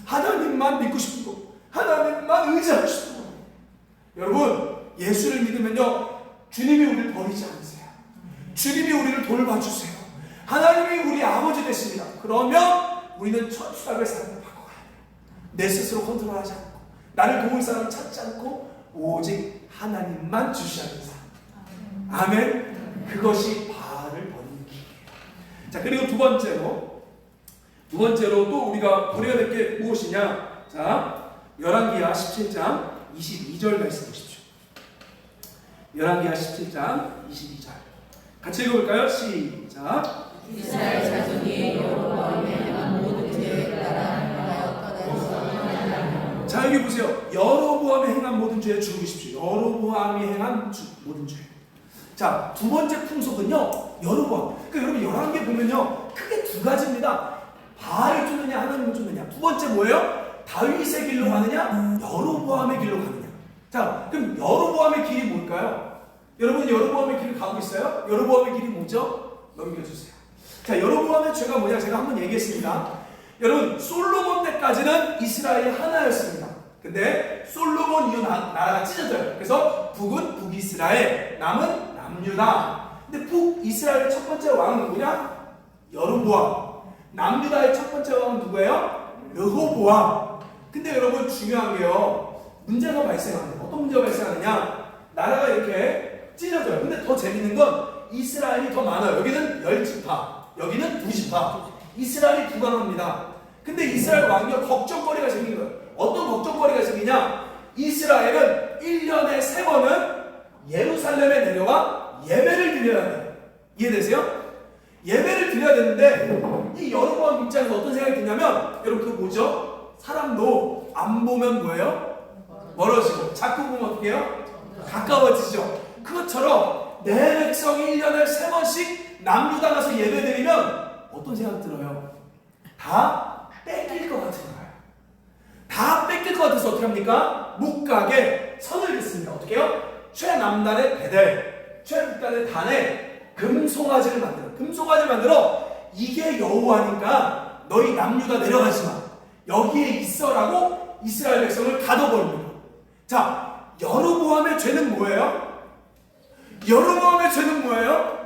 하나님만 믿고 싶은 거, 하나님만 의지하고 싶은 거예요. 여러분, 예수를 믿으면요, 주님이 우리를 버리지 않으세요. 주님이 우리를 돌봐주세요. 하나님이 우리 아버지 되십니다. 그러면 우리는 천수답의 삶을 바꿔가야 돼요. 내 스스로 컨트롤하지 않고, 나를 도울 사람을 찾지 않고, 오직 하나님만 주시하는 삶. 아멘. 그것이 바알을 버리는 길이에요. 자, 그리고 두 번째로 또 우리가 버려야 될 게 무엇이냐? 자, 열왕기하 17장 22절 말씀 보십시오. 열왕기하 17장 22절. 같이 읽어볼까요? 시작. 이스라엘 자손이 여로보암의 행한 모든 죄에 따라 행하였거든. 자, 여기 보세요. 여로보암이 행한 모든 죄에 죽으십시오. 여로보암이 행한 모든 죄. 자, 두 번째 풍속은요, 여로보암. 그러니까 여러분, 열왕기에 보면요, 크게 두 가지입니다. 바알을 쫓느냐, 하나님을 쫓느냐. 두 번째 뭐예요? 다윗의 길로 가느냐, 여로보암의 길로 가느냐. 자, 그럼 여로보암의 길이 뭘까요? 여러분, 여로보암의 길을 가고 있어요? 여로보암의 길이 뭐죠? 넘겨주세요. 자, 여로보암의 죄가 뭐냐? 제가 한번 얘기했습니다. 여러분, 솔로몬 때까지는 이스라엘이 하나였습니다. 근데 솔로몬 이후 나라가 찢어져요. 그래서 북은 북이스라엘, 남은 남유다. 근데 북이스라엘의 첫 번째 왕은 누구냐? 여로보암. 남유다의 첫 번째 왕은 누구예요? 르호보암. 근데 여러분, 중요한 게요, 문제가 발생합니다. 어떤 문제가 발생하느냐? 나라가 이렇게 찢어져요. 근데 더 재밌는 건 이스라엘이 더 많아요. 여기는 10지파, 여기는 2지파. 이스라엘이 부강합니다. 근데 이스라엘 왕이요, 걱정거리가 생긴 거예요. 어떤 걱정거리가 생기냐? 이스라엘은 1년에 3번은 예루살렘에 내려와 예배를 드려야 돼요. 이해되세요? 예배를 드려야 되는데, 이 여로보암 입장에서 어떤 생각이 드냐면, 여러분, 그거 뭐죠? 사람도 안 보면 뭐예요? 멀어지고, 자꾸 보면 어떻게 해요? 가까워지죠. 그것처럼 내 백성이 1년에 3번씩 남유다 가서 예배 드리면 어떤 생각 들어요? 다 뺏길 것 같은 거예요. 다 뺏길 것 같아서 어떻게 합니까? 묵각에 선을 긋습니다. 어떻게 해요? 최남단의 베델, 최북단의 단에 금송아지를 만들어. 금송아지를 만들어, 이게 여호와니까 너희 남유다 내려가지 마, 여기에 있어라고 이스라엘 백성을 가둬버립니다. 자, 여로보암의 죄는 뭐예요? 여로보암의 죄는 뭐예요?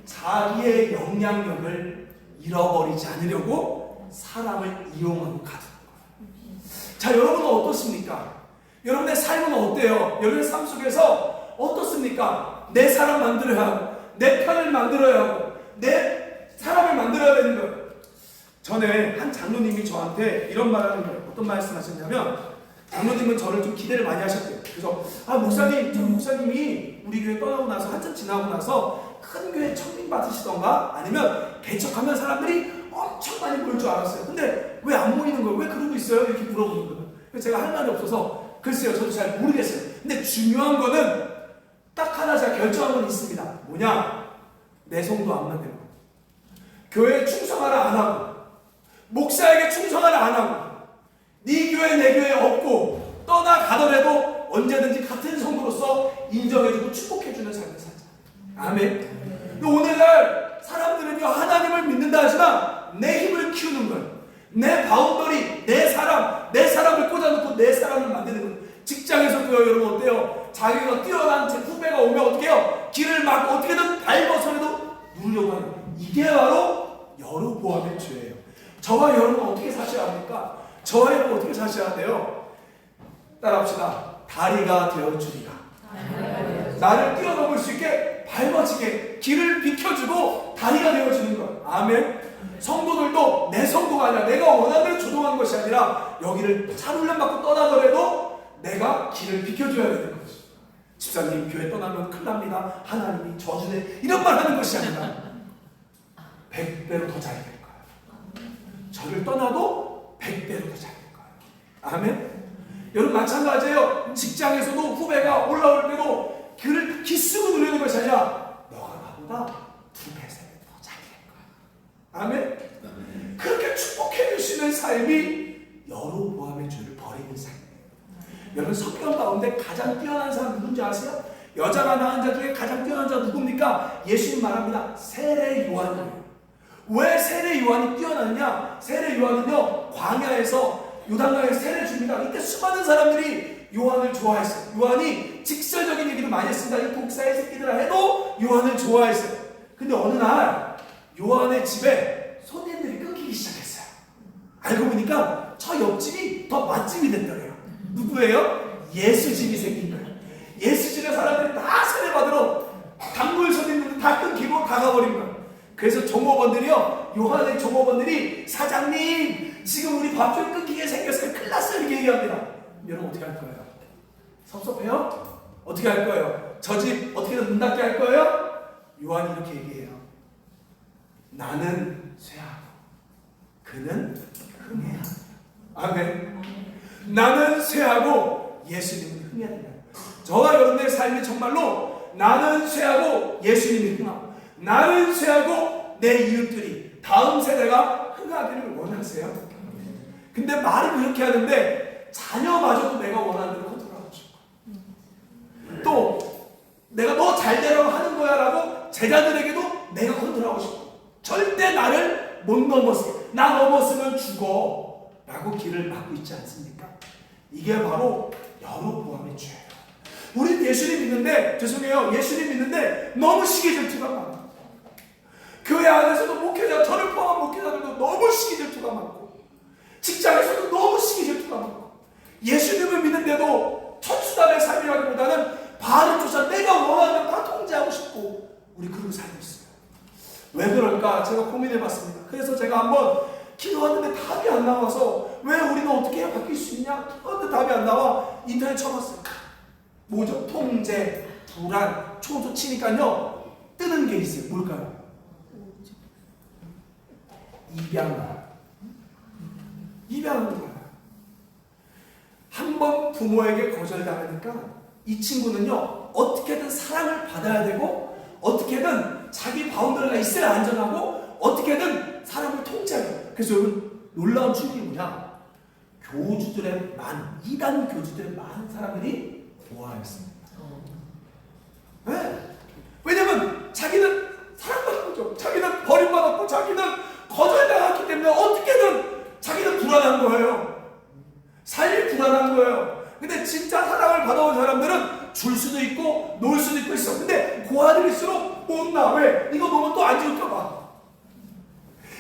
자기의 영향력을 잃어버리지 않으려고 사람을 이용하고 가는 거예요. 자, 여러분은 어떻습니까? 여러분의 삶은 어때요? 여러분의 삶 속에서 어떻습니까? 내 사람 만들어야 하고, 내 편을 만들어야 하고, 내 사람을 만들어야 되는 거예요. 전에 한 장로님이 저한테 이런 말을 하는 거예요. 어떤 말씀 하셨냐면, 장로님은 저를 좀 기대를 많이 하셨대요. 그래서 목사님, 저 목사님이 우리 교회 떠나고 나서 한참 지나고 나서 큰 교회 청빙 받으시던가 아니면 개척하면 사람들이 엄청 많이 모일 줄 알았어요. 근데 왜 안 모이는 거예요? 왜 그러고 있어요? 이렇게 물어보는 거예요. 그래서 제가 할 말이 없어서 글쎄요, 저도 잘 모르겠어요. 근데 중요한 거는 딱 하나 제가 결정한 건 있습니다. 뭐냐? 내 성도 안 만들고, 교회에 충성하라 안 하고, 목사에게 충성을 안 하고 네 교회 내 교회 없고 떠나가더라도 언제든지 같은 성도로서 인정해주고 축복해주는 삶을 살자. 아멘. 근데 오늘날 사람들은요 하나님을 믿는다 하지만 내 힘을 키우는 거예요. 내 바운더리, 내 사람을 꽂아놓고 내 사람을 만드는 거예요. 직장에서도요 여러분 어때요? 자기가 뛰어난 제 후배가 오면 어떻게 해요? 길을 막고 어떻게든 밟아서라도 누르려고 하는 거예요. 이게 바로 여로보암의 죄예요. 저와 여러분 어떻게 사셔야 합니까? 저와 여러분 어떻게 사셔야 돼요? 따라합시다. 다리가 되어주리라. 나를 뛰어넘을 수 있게 밟아지게 길을 비켜주고 다리가 되어주는 것. 아멘. 성도들도 내 성도가 아니라 내가 원하는 대로 조종하는 것이 아니라 여기를 차훈련 받고 떠나더라도 내가 길을 비켜줘야 되는 거지. 집사님 교회 떠나면 큰일 납니다. 하나님이 저주네. 이런 말 하는 것이 아니라 100배로 더 잘 될 거예요. 저를 떠나도 100배로 더 잘 될 거예요. 아멘. 여러분 마찬가지예요. 직장에서도 후배가 올라올 때도 그를 기쓰고 누르는 것이 아니라 너가 나보다 2배, 3배 더 잘 될 거야. 아멘. 그렇게 축복해 주시는 삶이 여로보암의 죄를 버리는 삶이에요. 여러분 성경 가운데 가장 뛰어난 사람 누군지 아세요? 여자가 낳은 자 중에 가장 뛰어난 자 누굽니까? 예수님 말합니다. 세례 요한이에요. 왜 세례 요한이 뛰어났냐? 세례 요한은요 광야에서 요단강에 세례 줍니다. 이때 수많은 사람들이 요한을 좋아했어요. 요한이 직설적인 얘기를 많이 했습니다. 이 독사의 새끼들아 해도 요한을 좋아했어요. 근데 어느 날 요한의 집에 손님들이 끊기기 시작했어요. 알고 보니까 저 옆집이 더 맛집이 됐더래요. 누구예요? 예수 집이 생긴 거예요. 예수 집에 사람들이 다 세례 받으러 단골 손님들도 다 끊기고 다 가버린 거예요. 그래서 종업원들이요, 요한의 종업원들이 사장님 지금 우리 밥줄 끊기게 생겼어요. 큰일 났어요. 이렇게 얘기합니다. 여러분 어떻게 할 거예요? 섭섭해요? 어떻게 할 거예요? 저 집 어떻게든 문 닫게 할 거예요? 요한이 이렇게 얘기해요. 나는 쇠하고 그는 흥해야 한다. 아멘. 나는 쇠하고 예수님은 흥해야 된다. 저와 여러분의 삶이 정말로 나는 쇠하고 예수님이 흥하고 나는 쇠하고 내 이웃들이 다음 세대가 흥하기를 원하세요? 근데 말은 이렇게 하는데 자녀마저도 내가 원하는 대로 컨트롤하고 싶고 또 내가 너 잘되라고 하는 거야 라고 제자들에게도 내가 컨트롤하고 싶고 절대 나를 못 넘었어. 나 넘었으면 죽어 라고 길을 막고 있지 않습니까? 이게 바로 여로보암의 죄예요. 우린 예수님 믿는데 죄송해요. 예수님 믿는데 너무 시기 질투가 많아. 교회 안에서도 목회자, 저를 포함한 목회자들도 너무 시기 질투가 많고 직장에서도 너무 시기 질투가 많고 예수님을 믿는데도 천수단의 삶이라기보다는 바알을 쫓아 내가 원하는 다 통제하고 싶고 우리 그런 삶이 있어요. 왜 그럴까 제가 고민해봤습니다. 그래서 제가 한번 기도하는데 답이 안 나와서 왜 우리는 어떻게 해야 바뀔 수 있냐? 그런데 답이 안 나와 인터넷 쳐봤어요. 뭐죠? 통제, 불안, 초조 치니까요 뜨는 게 있어요. 뭘까요? 입양아. 입양하는 거야. 한 번 부모에게 거절당하니까 이 친구는요 어떻게든 사랑을 받아야 되고 어떻게든 자기 바운더리가 있어야 안전하고 어떻게든 사람을 통제해요. 그래서 여러분 놀라운 추억이 뭐냐? 교주들의 이단 교주들의 많은 사람들이 좋아했습니다. 네. 왜냐면 자기는 사랑받은 거죠. 자기는 버림받았고 자기는 거절당했기 때문에 어떻게든 자기는 불안한 거예요. 삶이 불안한 거예요. 근데 진짜 사랑을 받아온 사람들은 줄 수도 있고 놀 수도 있어. 근데 고아들일수록 못 나. 왜? 이거 보면 또 안 좋을까 봐.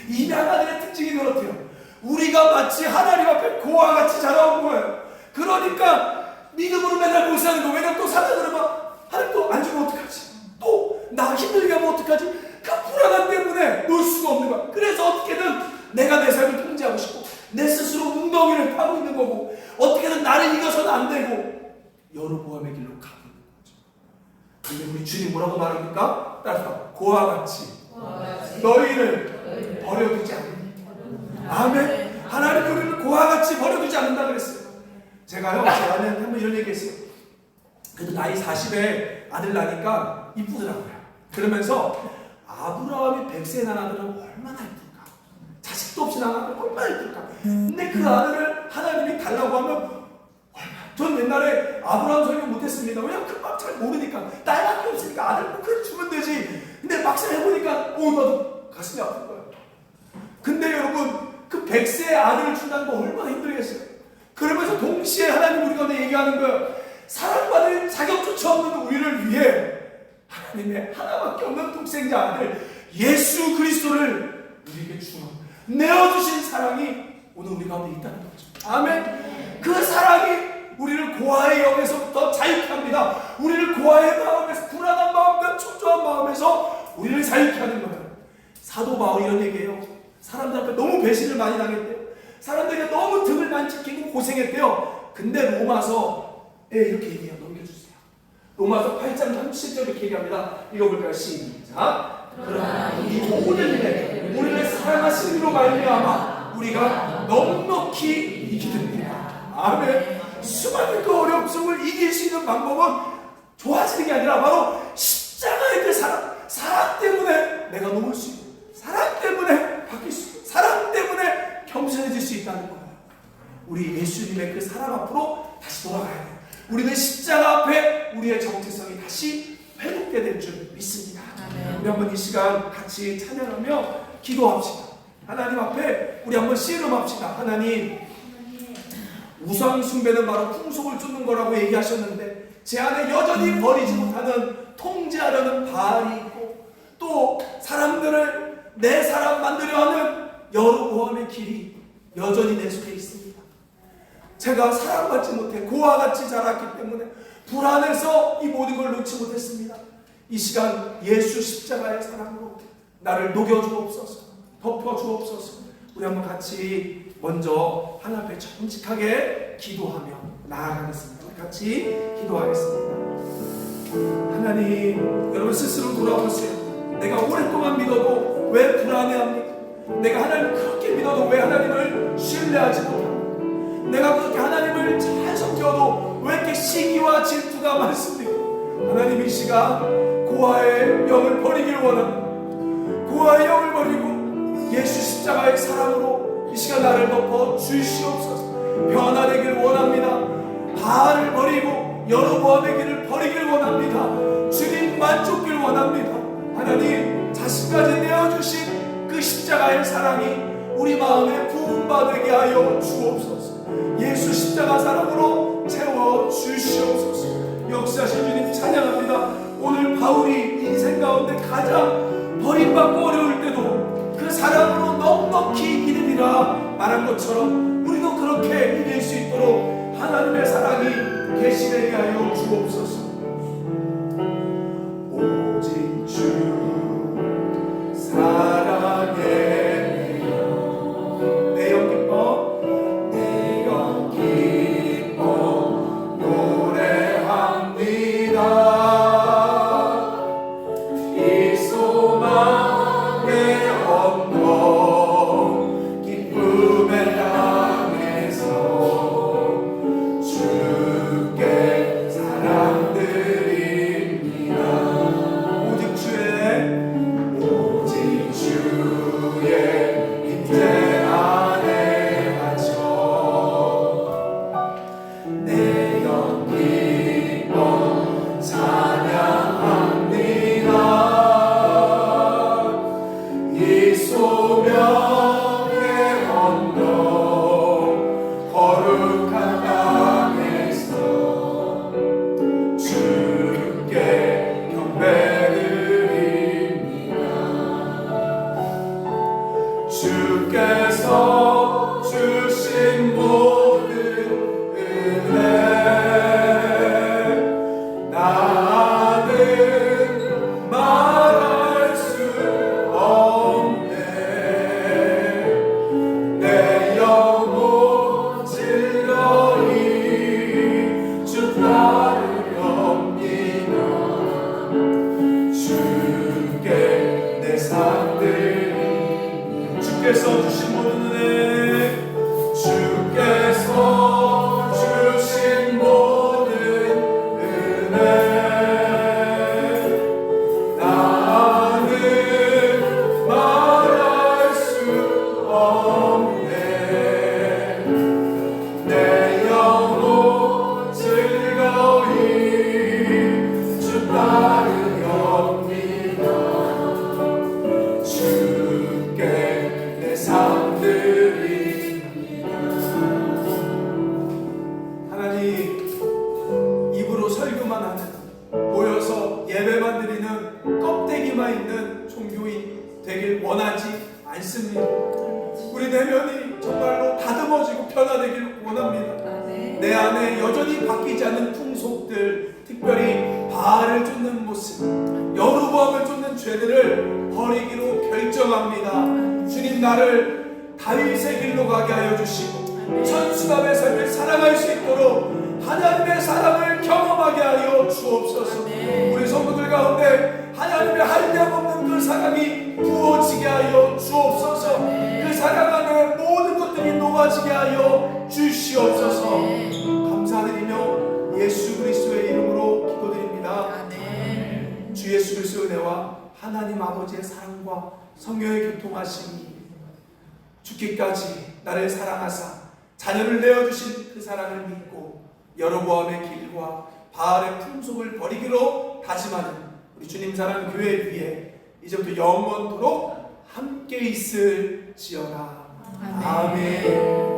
입양아들의 특징이 그렇대요. 우리가 마치 하나님 앞에 고아같이 자라온 거예요. 그러니까 믿음으로 맨날 못 사는 거. 왜냐면 또 사다 그러면 하나님 또 안 주면 어떡하지? 또 나 힘들게 하면 어떡하지? 그 불안함 때문에 놀 수가 없는 거야. 그래서 어떻게든 내가 내 삶을 통제하고 싶고 내 스스로 웅덩이를 파고 있는 거고 어떻게든 나를 이겨서는 안 되고 여로보암의 길로 가고 있는 거죠. 근데 우리 주님 뭐라고 말합니까? 따라서 고아같이 너희를 버려두지 않는다. 아멘. 하나님 우리를 고아같이 버려두지 않는다 그랬어요. 제가요 제 아내한테 한번 이런 얘기했어요. 그래도 나이 40에 아들 나니까 이쁘더라고요. 그러면서 아브라함이 100세 난 아들은 얼마나 이쁜가. 자식 자식도 없이 나가면 얼마나 힘들까. 근데 그 아들을 하나님이 달라고 하면, 전 옛날에 아브라함 설교 못했습니다. 왜냐면 그 막 잘 모르니까. 딸밖에 없으니까 아들 뭐 그래 주면 되지. 근데 막상 해보니까 나도 가슴이 아픈 거예요. 근데 여러분, 그 100세의 아들을 준다는 거 얼마나 힘들겠어요. 그러면서 동시에 하나님 우리 가운데 얘기하는 거예요. 사랑받을 자격조차 없는 우리를 위해 하나님의 하나밖에 없는 독생자 아들 예수 그리스도를 우리에게 내어주신 사랑이 오늘 우리 가운데 있다는 거죠. 아멘. 그 사랑이 우리를 고아의 영에서부터 자유케 합니다. 우리를 고아의 마음에서, 불안한 마음과 초조한 마음에서 우리를 자유케 하는 거예요. 사도 바울이 이런 얘기해요. 사람들 앞에 너무 배신을 많이 당했대요. 사람들에게 너무 등을 많이 찍히고 고생했대요. 근데 로마서에 이렇게 얘기해요. 넘겨주세요. 로마서 8장 37절 이렇게 얘기합니다. 읽어볼까요? 시작. 그러나 이 모든 일에 우리를 사랑하시는 이로 말미암아 우리가 넉넉히 이기게 됩니다. 아멘. 수많은 그 어려움을 이길 수 있는 방법은 좋아지는 게 아니라 바로 십자가의 그 사랑 때문에 내가 넘을 수 있고, 사랑 때문에 바뀔 수 있고, 사랑 때문에 겸손해질 수 있다는 거예요. 우리 예수님의 그 사랑 앞으로 다시 돌아가야 돼요. 우리는 십자가 앞에 우리의 정체성이 다시 회복되게 될 줄 믿습니다. 우리 한번 이 시간 같이 찬양하며 기도합시다. 하나님 앞에 우리 한번 씨름합시다. 하나님, 우상 숭배는 바로 풍속을 쫓는 거라고 얘기하셨는데 제 안에 여전히 버리지 못하는 통제하려는 바알이 있고, 또 사람들을 내 사람 만들려 하는 여로보암의 길이 여전히 내 속에 있습니다. 제가 사랑받지 못해 고아같이 자랐기 때문에 불안해서 이 모든 걸 놓지 못했습니다. 이 시간 예수 십자가의 사랑으로 나를 녹여주옵소서, 덮어주옵소서. 우리 한번 같이 먼저 하나님 앞에 정직하게 기도하며 나아가겠습니다. 우리 같이 기도하겠습니다. 하나님, 여러분 스스로 돌아보세요. 내가 오랫동안 믿어도 왜 불안해합니까? 내가 하나님을 그렇게 믿어도 왜 하나님을 신뢰하지 못합니까? 내가 그렇게 하나님을 잘 섬겨도 왜 이렇게 시기와 질투가 많습니까? 하나님, 이 시간 고아의 영을 버리길 원합니다. 고아의 영을 버리고 예수 십자가의 사랑으로 이 시간 나를 덮어 주시옵소서. 변화되길 원합니다. 바알을 버리고 여로보암의 길을 버리길 원합니다. 주님만 쫓길 원합니다. 하나님, 자신까지 내어주신 그 십자가의 사랑이 우리 마음에 부음받게 하여 주옵소서. 예수 십자가 사랑으로 채워 주시옵소서. 역사하신 주님 찬양합니다. 오늘 바울이 인생 가운데 가장 버림받고 어려울 때도 그 사랑으로 넉넉히 이기느니라 말한 것처럼 우리도 그렇게 이길 수 있도록 하나님의 사랑이 계시되게 하여 주옵소서. 오직 주 사랑해 내 영 기뻐 내 영 기뻐 노래합니다. 이 소망의 언덕 기쁨의 땅에서 믿습니다. 우리 내면이 정말로 다듬어지고 변화되기를 원합니다. 내 안에 여전히 바뀌지 않는 풍속들, 특별히 바알을 쫓는 모습, 여로보암을 쫓는 죄들을 버리기로 결정합니다. 주님, 나를 다윗의 길로 가게 하여 주시고 천수답의 삶을 살아갈 수 있도록 하나님의 사랑을 경험하게 하여 주옵소서. 우리 성도들 가운데 하나님의 한량없는 그 사랑이 부어지게 하여 주옵소서. 그 사랑 안에 모든 것들이 녹아지게 하여 주시옵소서. 감사드리며 예수 그리스도의 이름으로 기도드립니다. 주 예수 그리스도의 은혜와 하나님 아버지의 사랑과 성령의 교통하심이 죽기까지 나를 사랑하사 자녀를 내어주신 그 사랑을 믿고 여로보암의 길과 바알의 풍속을 버리기로 다짐하는 우리 주님 사랑 교회 위에 이제부터 영원토록 함께 있을지어다. 아멘.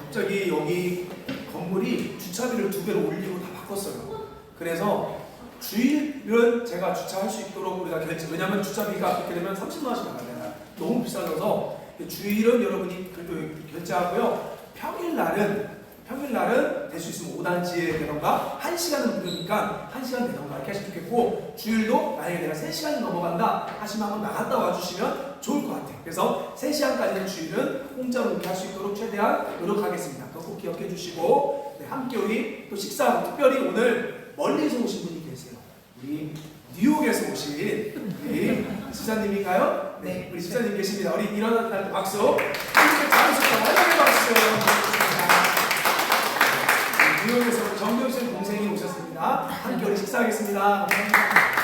갑자기 여기 건물이 주차비를 2배로 올리고 다 바꿨어요. 그래서 주일은 제가 주차할 수 있도록 우리가 왜냐면 주차비가 그렇게 되면 30만 원씩 나가잖아요. 너무 비싸져서 주일은 여러분이 그래도 결제하고요. 평일날은 될 수 있으면 5단지에 되던가 1시간은 무료니까 1시간 되던가 이렇게 하시면 좋겠고, 주일도 만약에 내가 3시간이 넘어간다 하시면 한번 나갔다 와주시면 좋을 것 같아요. 그래서 3시간까지는 주일은 공짜로 이렇게 할 수 있도록 최대한 노력하겠습니다. 그거 꼭 기억해 주시고, 네, 함께 우리 또 식사하고, 특별히 오늘 멀리서 오신 분이 계세요. 우리 뉴욕에서 오신 우리 지사님인가요? 네, 우리 지사님 계십니다. 우리 일어날 때 박수. 함께 잘하셨다고 환영의 박수. 뉴욕에서 정경실 동생이 오셨습니다. 함께 우리 식사하겠습니다. 감사합니다.